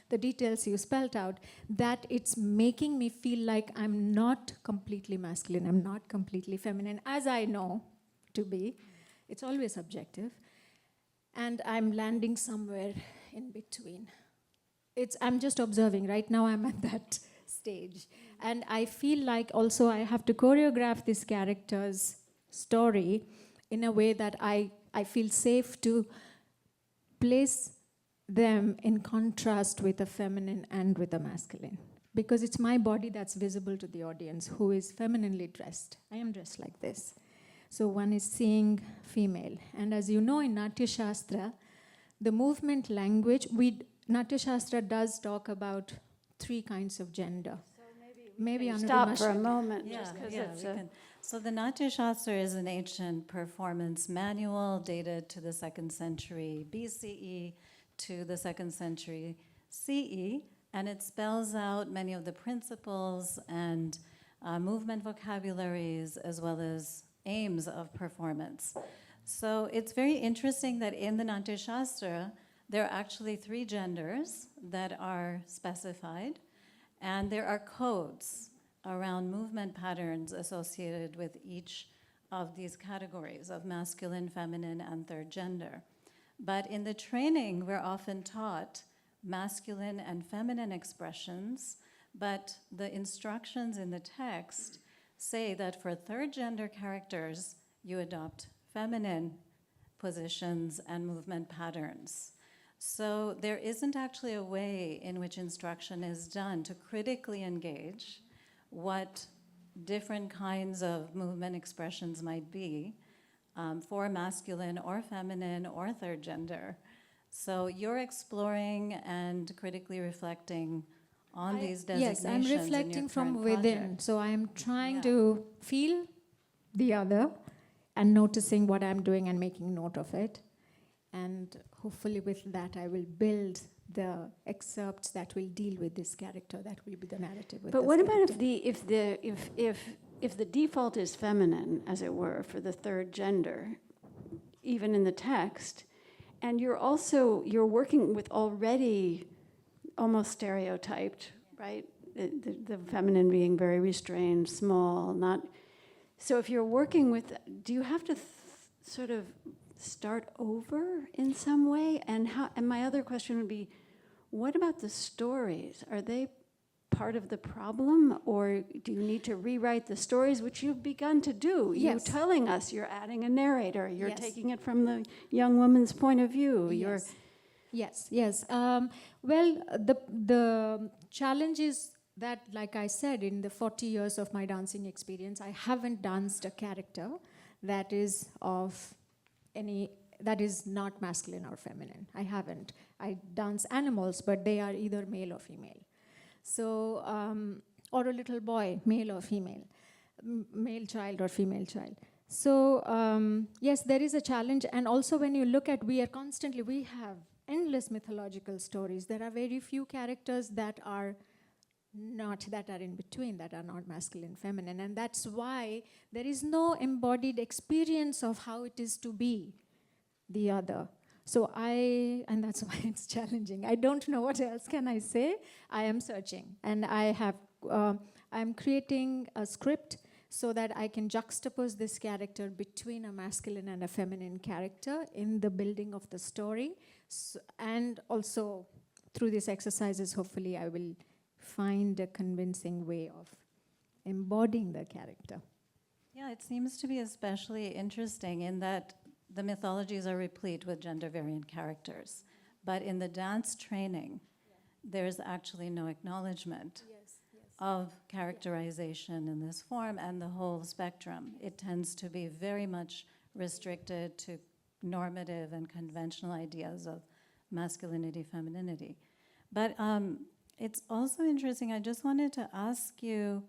the details you spelled out, that it's making me feel like I'm not completely masculine, I'm not completely feminine, as I know to be. It's always subjective. And I'm landing somewhere in between. I'm just observing. Right now I'm at that stage. And I feel like also I have to choreograph this character's story in a way that I feel safe to place them in contrast with a feminine and with a masculine. Because it's my body that's visible to the audience, who is femininely dressed. I am dressed like this. So one is seeing female. And as you know, in Natya Shastra, the movement language, Natya Shastra does talk about 3 kinds of gender. So maybe stop for a moment. Yeah, just 'cause yeah, it's we can. So the Natya Shastra is an ancient performance manual dated to the 2nd century BCE to the 2nd century CE, and it spells out many of the principles and movement vocabularies as well as aims of performance. So it's very interesting that in the Natya Shastra, there are actually 3 genders that are specified, and there are codes around movement patterns associated with each of these categories of masculine, feminine, and 3rd gender. But in the training, we're often taught masculine and feminine expressions, but the instructions in the text say that for 3rd gender characters, you adopt feminine positions and movement patterns. So there isn't actually a way in which instruction is done to critically engage what different kinds of movement expressions might be for masculine or feminine or 3rd gender. So you're exploring and critically reflecting on these designations. Yes, I'm reflecting from within. Project. So I'm trying to feel the other and noticing what I'm doing and making note of it. And hopefully with that, I will build the excerpts that will deal with this character. That will be the narrative. But what about if the default is feminine, as it were, for the 3rd gender, even in the text, and you're working with already almost stereotyped, right? The feminine being very restrained, small, not. So if you're working with, do you have to sort of start over in some way? And my other question would be, what about the stories? Are they part of the problem, or do you need to rewrite the stories, which you've begun to do? Yes. You're telling us you're adding a narrator. You're Yes. taking it from the young woman's point of view. Yes. Well, the challenge is that, like I said, in the 40 years of my dancing experience, I haven't danced a character that is not masculine or feminine. I haven't. I dance animals, but they are either male or female. So, or a little boy, male or female, male child or female child. So, yes, there is a challenge. And also when you look at, we have endless mythological stories. There are very few characters that are in between, that are not masculine, feminine. And that's why there is no embodied experience of how it is to be the other. So and that's why it's challenging. I don't know what else can I say. I am searching, and I'm creating a script so that I can juxtapose this character between a masculine and a feminine character in the building of the story. And also through these exercises, hopefully I will find a convincing way of embodying the character. Yeah, it seems to be especially interesting in that the mythologies are replete with gender variant characters. But in the dance training, there's actually no acknowledgement of characterization in this form and the whole spectrum. It tends to be very much restricted to normative and conventional ideas of masculinity, femininity. But it's also interesting, I just wanted to ask you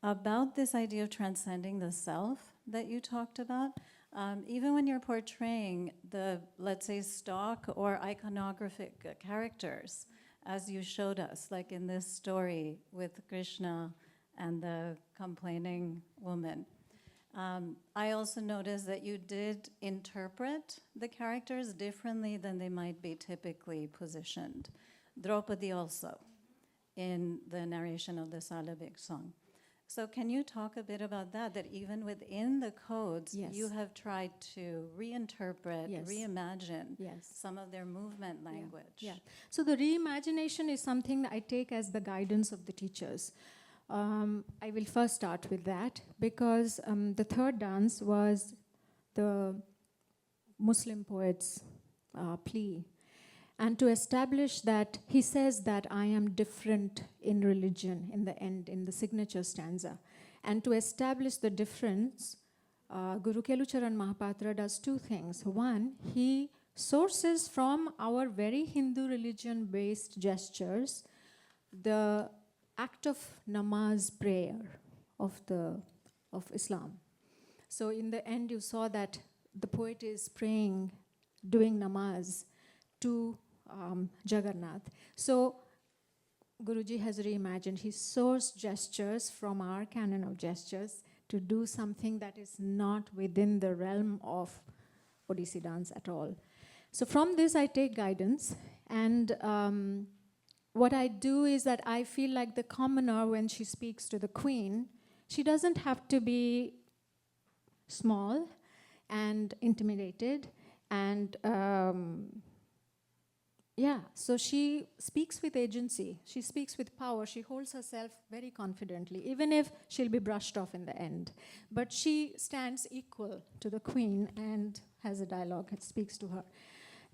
about this idea of transcending the self that you talked about. Even when you're portraying the, let's say, stock or iconographic characters, as you showed us, like in this story with Krishna and the complaining woman. I also noticed that you did interpret the characters differently than they might be typically positioned. Draupadi also, in the narration of the Salabik song. So can you talk a bit about that, that even within the codes, you have tried to reinterpret, reimagine some of their movement language? Yeah. So the reimagination is something that I take as the guidance of the teachers. I will first start with that because the third dance was the Muslim poet's plea. And to establish that, he says that I am different in religion in the end, in the signature stanza. And to establish the difference, Guru Kelucharan Mahapatra does two things. One, he sources from our very Hindu religion-based gestures the act of namaz, prayer of Islam. So in the end, you saw that the poet is praying, doing namaz to Jagannath. So Guruji has reimagined. He sourced gestures from our canon of gestures to do something that is not within the realm of Odissi dance at all. So from this, I take guidance. And what I do is that I feel like the commoner, when she speaks to the queen, she doesn't have to be small and intimidated and so she speaks with agency, she speaks with power, she holds herself very confidently, even if she'll be brushed off in the end. But she stands equal to the queen and has a dialogue and speaks to her.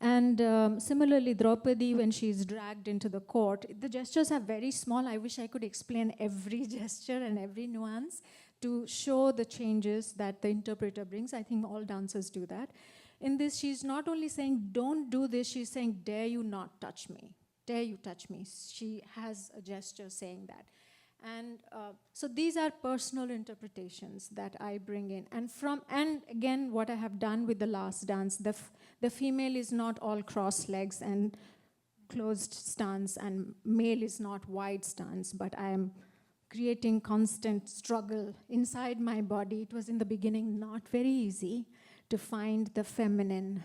And similarly, Draupadi, when she's dragged into the court, the gestures are very small. I wish I could explain every gesture and every nuance to show the changes that the interpreter brings. I think all dancers do that. In this, she's not only saying, don't do this, she's saying, dare you not touch me. Dare you touch me. She has a gesture saying that. And so these are personal interpretations that I bring in. And again, what I have done with the last dance, the female is not all cross legs and closed stance, and male is not wide stance, but I am creating constant struggle inside my body. It was in the beginning not very easy to find the feminine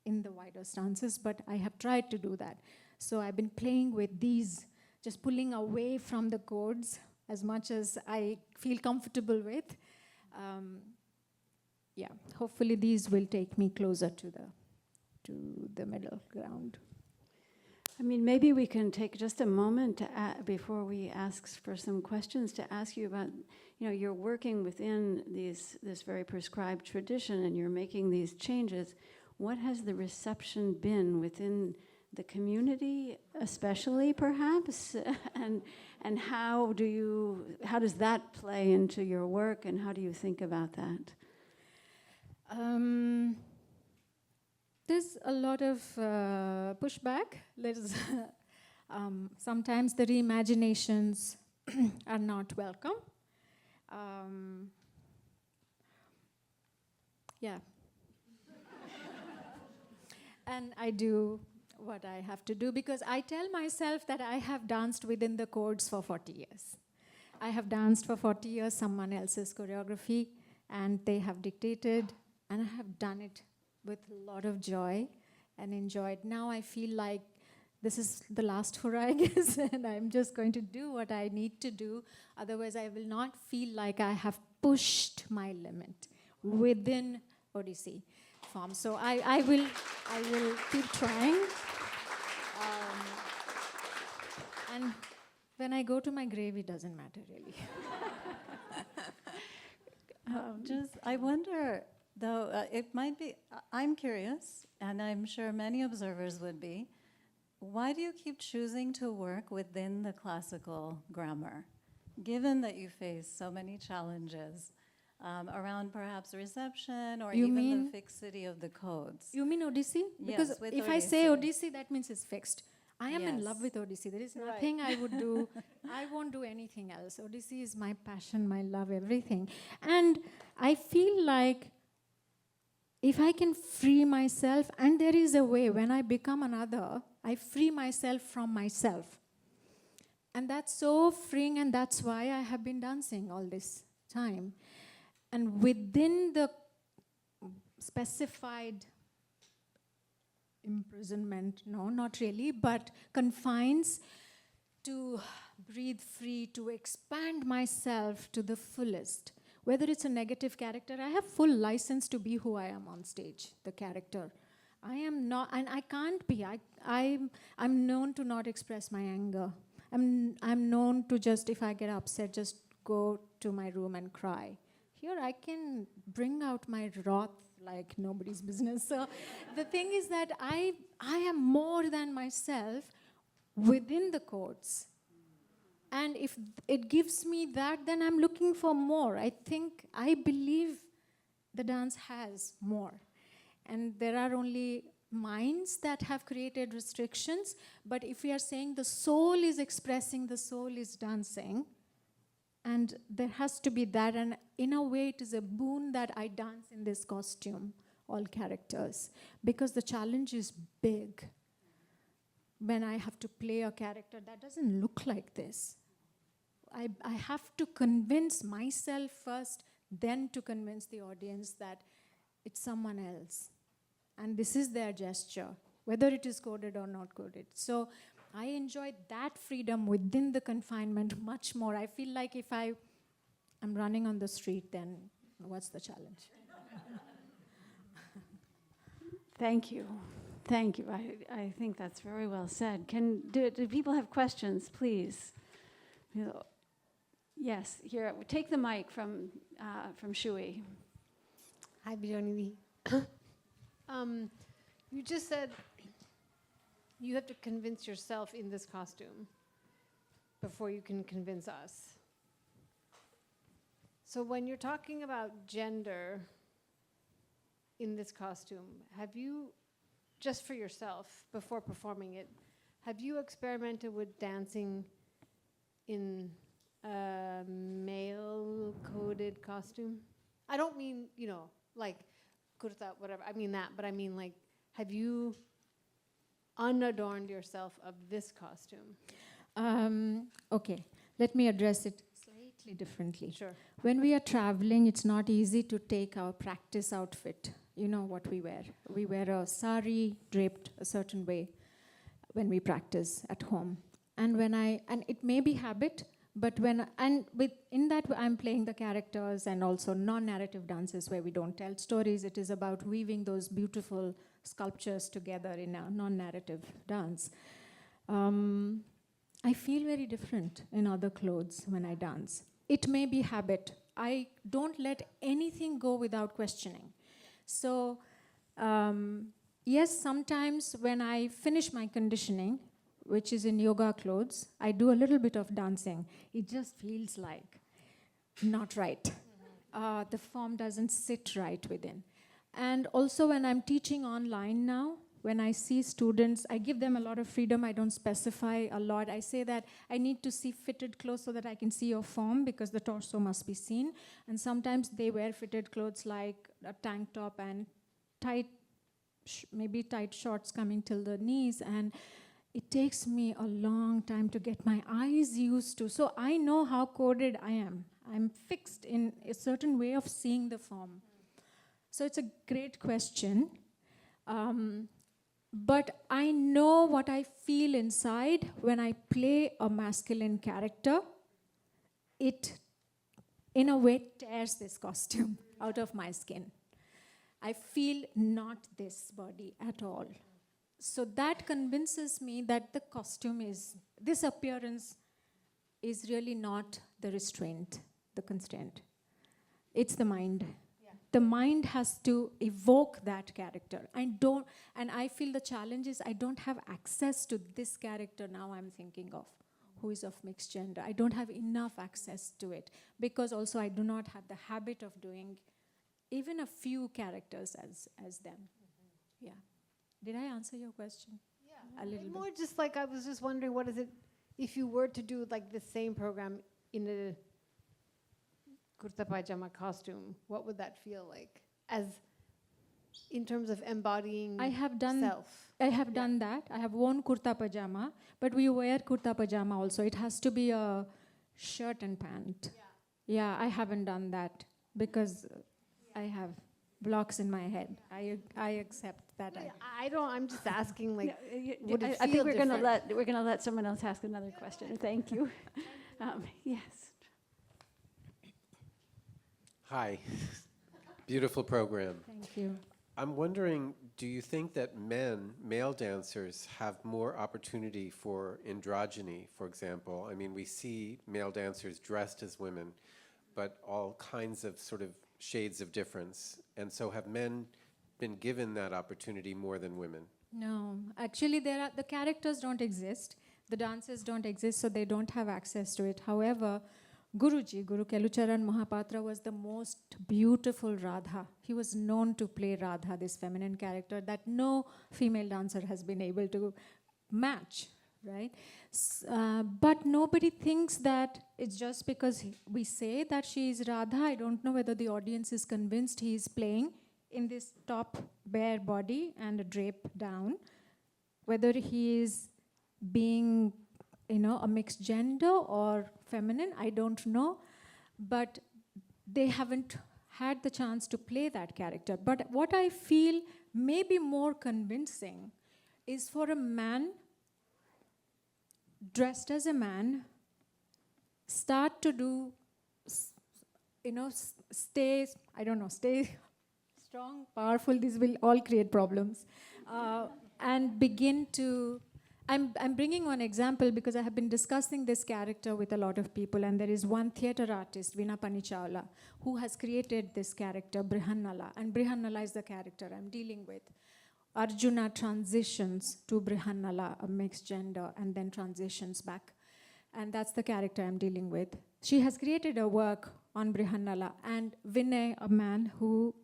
in the wider stances, but I have tried to do that. So I've been playing with these, just pulling away from the chords as much as I feel comfortable with. Hopefully these will take me closer to the middle ground. I mean, maybe we can take just a moment to before we ask for some questions to ask you about, you're working within this very prescribed tradition and you're making these changes. What has the reception been within the community, especially perhaps, and how does that play into your work, and how do you think about that? There's a lot of pushback. Sometimes the reimaginations are not welcome. And I do what I have to do because I tell myself that I have danced within the codes for 40 years. I have danced for 40 years someone else's choreography, and they have dictated, and I have done it with a lot of joy and enjoyed. Now I feel like this is the last hurrah, I guess, and I'm just going to do what I need to do. Otherwise, I will not feel like I have pushed my limit within Odissi form. So I will keep trying. And when I go to my grave, it doesn't matter really. I wonder, though, it might be, I'm curious, and I'm sure many observers would be, why do you keep choosing to work within the classical grammar, given that you face so many challenges around perhaps reception or You even mean- the fixity of the codes? You mean Odissi? Because Yes, with if I say Odissi. Odissi, that means it's fixed. I am in love Yes. with Odissi. There is nothing I would do. I won't do anything else. Odissi is my passion, my love, everything. And I feel like if I can free myself, and there is a way, when I become another, I free myself from myself. And that's so freeing, and that's why I have been dancing all this time. And within the specified imprisonment, no, not really, but confines, to breathe free, to expand myself to the fullest. Whether it's a negative character, I have full license to be who I am on stage, the character. I am not, and I can't be. I'm known to not express my anger. I'm known to just, if I get upset, just go to my room and cry. Here I can bring out my wrath like nobody's business. So the thing is that I am more than myself within the codes. And if it gives me that, then I'm looking for more. I believe the dance has more. And there are only minds that have created restrictions. But if we are saying the soul is expressing, the soul is dancing, and there has to be that. And in a way, it is a boon that I dance in this costume, all characters, because the challenge is big. When I have to play a character that doesn't look like this, I have to convince myself first, then to convince the audience that it's someone else. And this is their gesture, whether it is coded or not coded. So I enjoy that freedom within the confinement much more. I feel like if I'm running on the street, then what's the challenge? Thank you. Thank you. I think that's very well said. Do people have questions, please? Yes, here. Take the mic from Shui. Hi, Bijayini. You just said you have to convince yourself in this costume before you can convince us. So when you're talking about gender in this costume, have you, just for yourself, before performing it, have you experimented with dancing in a male-coded costume? I don't mean, like kurta, whatever. I mean that, but I mean like, have you unadorned yourself of this costume? Okay, let me address it slightly differently. Sure. When we are traveling, it's not easy to take our practice outfit. You know what we wear. We wear a sari draped a certain way when we practice at home. And it may be habit, but in that I'm playing the characters, and also non-narrative dances where we don't tell stories. It is about weaving those beautiful sculptures together in a non-narrative dance. I feel very different in other clothes when I dance. It may be habit. I don't let anything go without questioning. So, yes, sometimes when I finish my conditioning, which is in yoga clothes, I do a little bit of dancing. It just feels like not right. The form doesn't sit right within. And also when I'm teaching online now, when I see students, I give them a lot of freedom. I don't specify a lot. I say that I need to see fitted clothes so that I can see your form, because the torso must be seen. And sometimes they wear fitted clothes like a tank top and maybe tight shorts coming till the knees. And it takes me a long time to get my eyes used to. So I know how coded I am. I'm fixed in a certain way of seeing the form. So it's a great question. But I know what I feel inside when I play a masculine character. It in a way, tears this costume out of my skin. I feel not this body at all. So that convinces me that the costume is, this appearance is really not the restraint, the constraint. It's the mind. The mind has to evoke that character. And I feel the challenge is I don't have access to this character now I'm thinking of, who is of mixed gender. I don't have enough access to it because also I do not have the habit of doing even a few characters as them. Yeah. Did I answer your question? Yeah. A little bit. More just like I was just wondering, what is it, if you were to do like the same program in a kurta pajama costume, what would that feel like? As in terms of embodying I have done self. I have done that. I have worn kurta pajama, but we wear kurta pajama also. It has to be a shirt and pant. Yeah, I haven't done that because I have blocks in my head. I accept that. I'm just asking, like, No, would it I feel think different? we're gonna let someone else ask another question. Thank you. Yes. Hi. Beautiful program. Thank you. I'm wondering, do you think that male dancers, have more opportunity for androgyny, for example? I mean, we see male dancers dressed as women, but all kinds of sort of shades of difference. And so have men been given that opportunity more than women? No, actually the characters don't exist. The dancers don't exist, so they don't have access to it. However, Guru Kelucharan Mahapatra was the most beautiful Radha. He was known to play Radha, this feminine character that no female dancer has been able to match, right? But nobody thinks that it's just because we say that she is Radha. I don't know whether the audience is convinced he is playing in this top bare body and a drape down, whether he is being a mixed gender or feminine, I don't know. But they haven't had the chance to play that character. But what I feel may be more convincing is for a man dressed as a man, start to do, stay strong, powerful. These will all create problems. And begin to, I'm bringing one example because I have been discussing this character with a lot of people, and there is one theater artist, Veena Panichawla, who has created this character, Brihannala, and Brihannala is the character I'm dealing with. Arjuna transitions to Brihannala, a mixed gender, and then transitions back. And that's the character I'm dealing with. She has created a work on Brihannala, and Vinay, a man who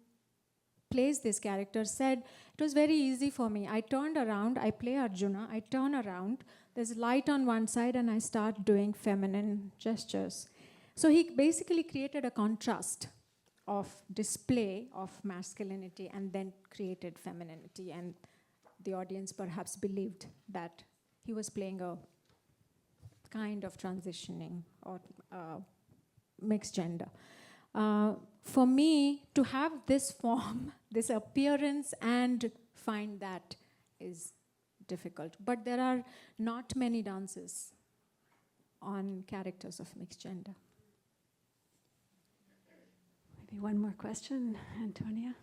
plays this character, said, it was very easy for me. I turned around, I play Arjuna, I turn around, there's light on one side, and I start doing feminine gestures. So he basically created a contrast of display of masculinity and then created femininity, and the audience perhaps believed that he was playing a kind of transitioning or mixed gender. For me, to have this form, this appearance, and find that is difficult. But there are not many dances on characters of mixed gender. Maybe one more question, Antonia.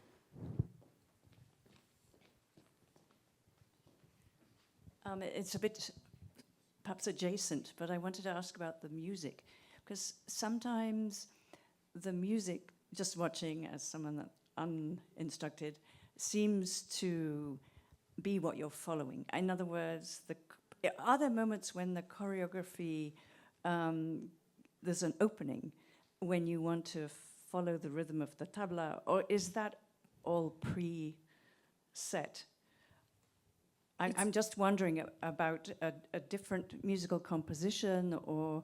It's a bit perhaps adjacent, but I wanted to ask about the music, because sometimes the music, just watching as someone that uninstructed, seems to be what you're following. In other words, are there moments when the choreography, there's an opening when you want to follow the rhythm of the tabla, or is that all pre-set? I'm just wondering about a different musical composition, or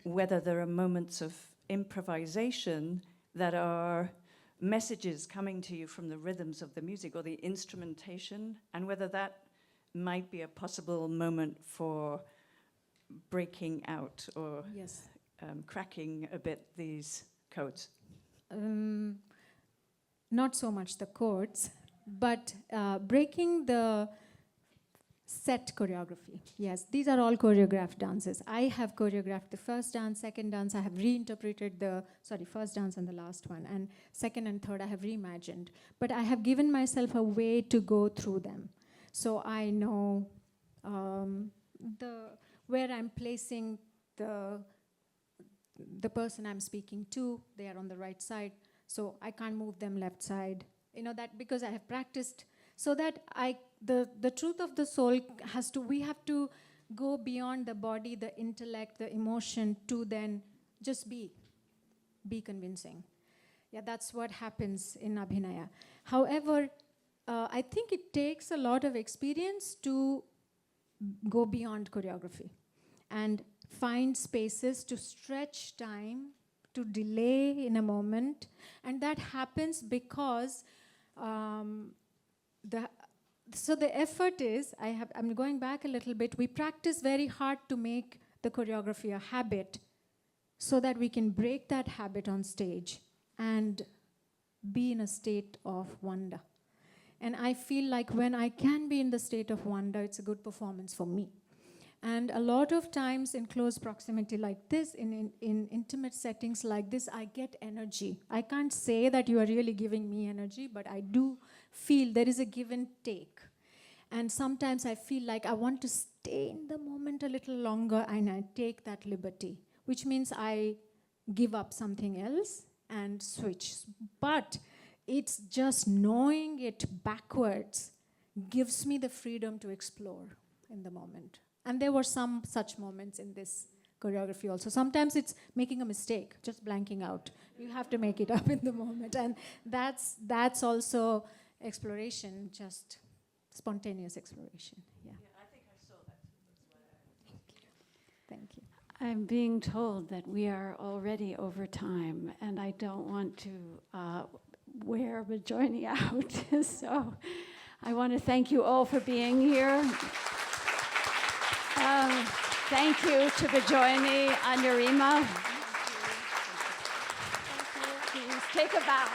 whether there are moments of improvisation that are messages coming to you from the rhythms of the music or the instrumentation, and whether that might be a possible moment for breaking out or Yes. Cracking a bit these codes. Not so much the chords, but breaking the set choreography. Yes, these are all choreographed dances. I have choreographed the first dance, second dance. I have reinterpreted first dance and the last one. And second and third, I have reimagined. But I have given myself a way to go through them. So I know where I'm placing the person I'm speaking to. They are on the right side. So I can't move them left side. You know that because I have practiced. So that the truth of the soul we have to go beyond the body, the intellect, the emotion to then just be convincing. Yeah, that's what happens in Abhinaya. However, I think it takes a lot of experience to go beyond choreography and find spaces to stretch time, to delay in a moment. And that happens because so the effort is, I'm going back a little bit, we practice very hard to make the choreography a habit so that we can break that habit on stage and be in a state of wonder. And I feel like when I can be in the state of wonder, it's a good performance for me. And a lot of times in close proximity like this, in intimate settings like this, I get energy. I can't say that you are really giving me energy, but I do feel there is a give and take. And sometimes I feel like I want to stay in the moment a little longer, and I take that liberty, which means I give up something else and switch. But it's just knowing it backwards gives me the freedom to explore in the moment. And there were some such moments in this choreography also. Sometimes it's making a mistake, just blanking out. You have to make it up in the moment. And that's also exploration, just spontaneous exploration. Yeah. I think I saw that. Thank you. I'm being told that we are already over time, and I don't want to wear Bijayini out. So I want to thank you all for being here. Thank you to Bijayini, Anurima. Please take a bow.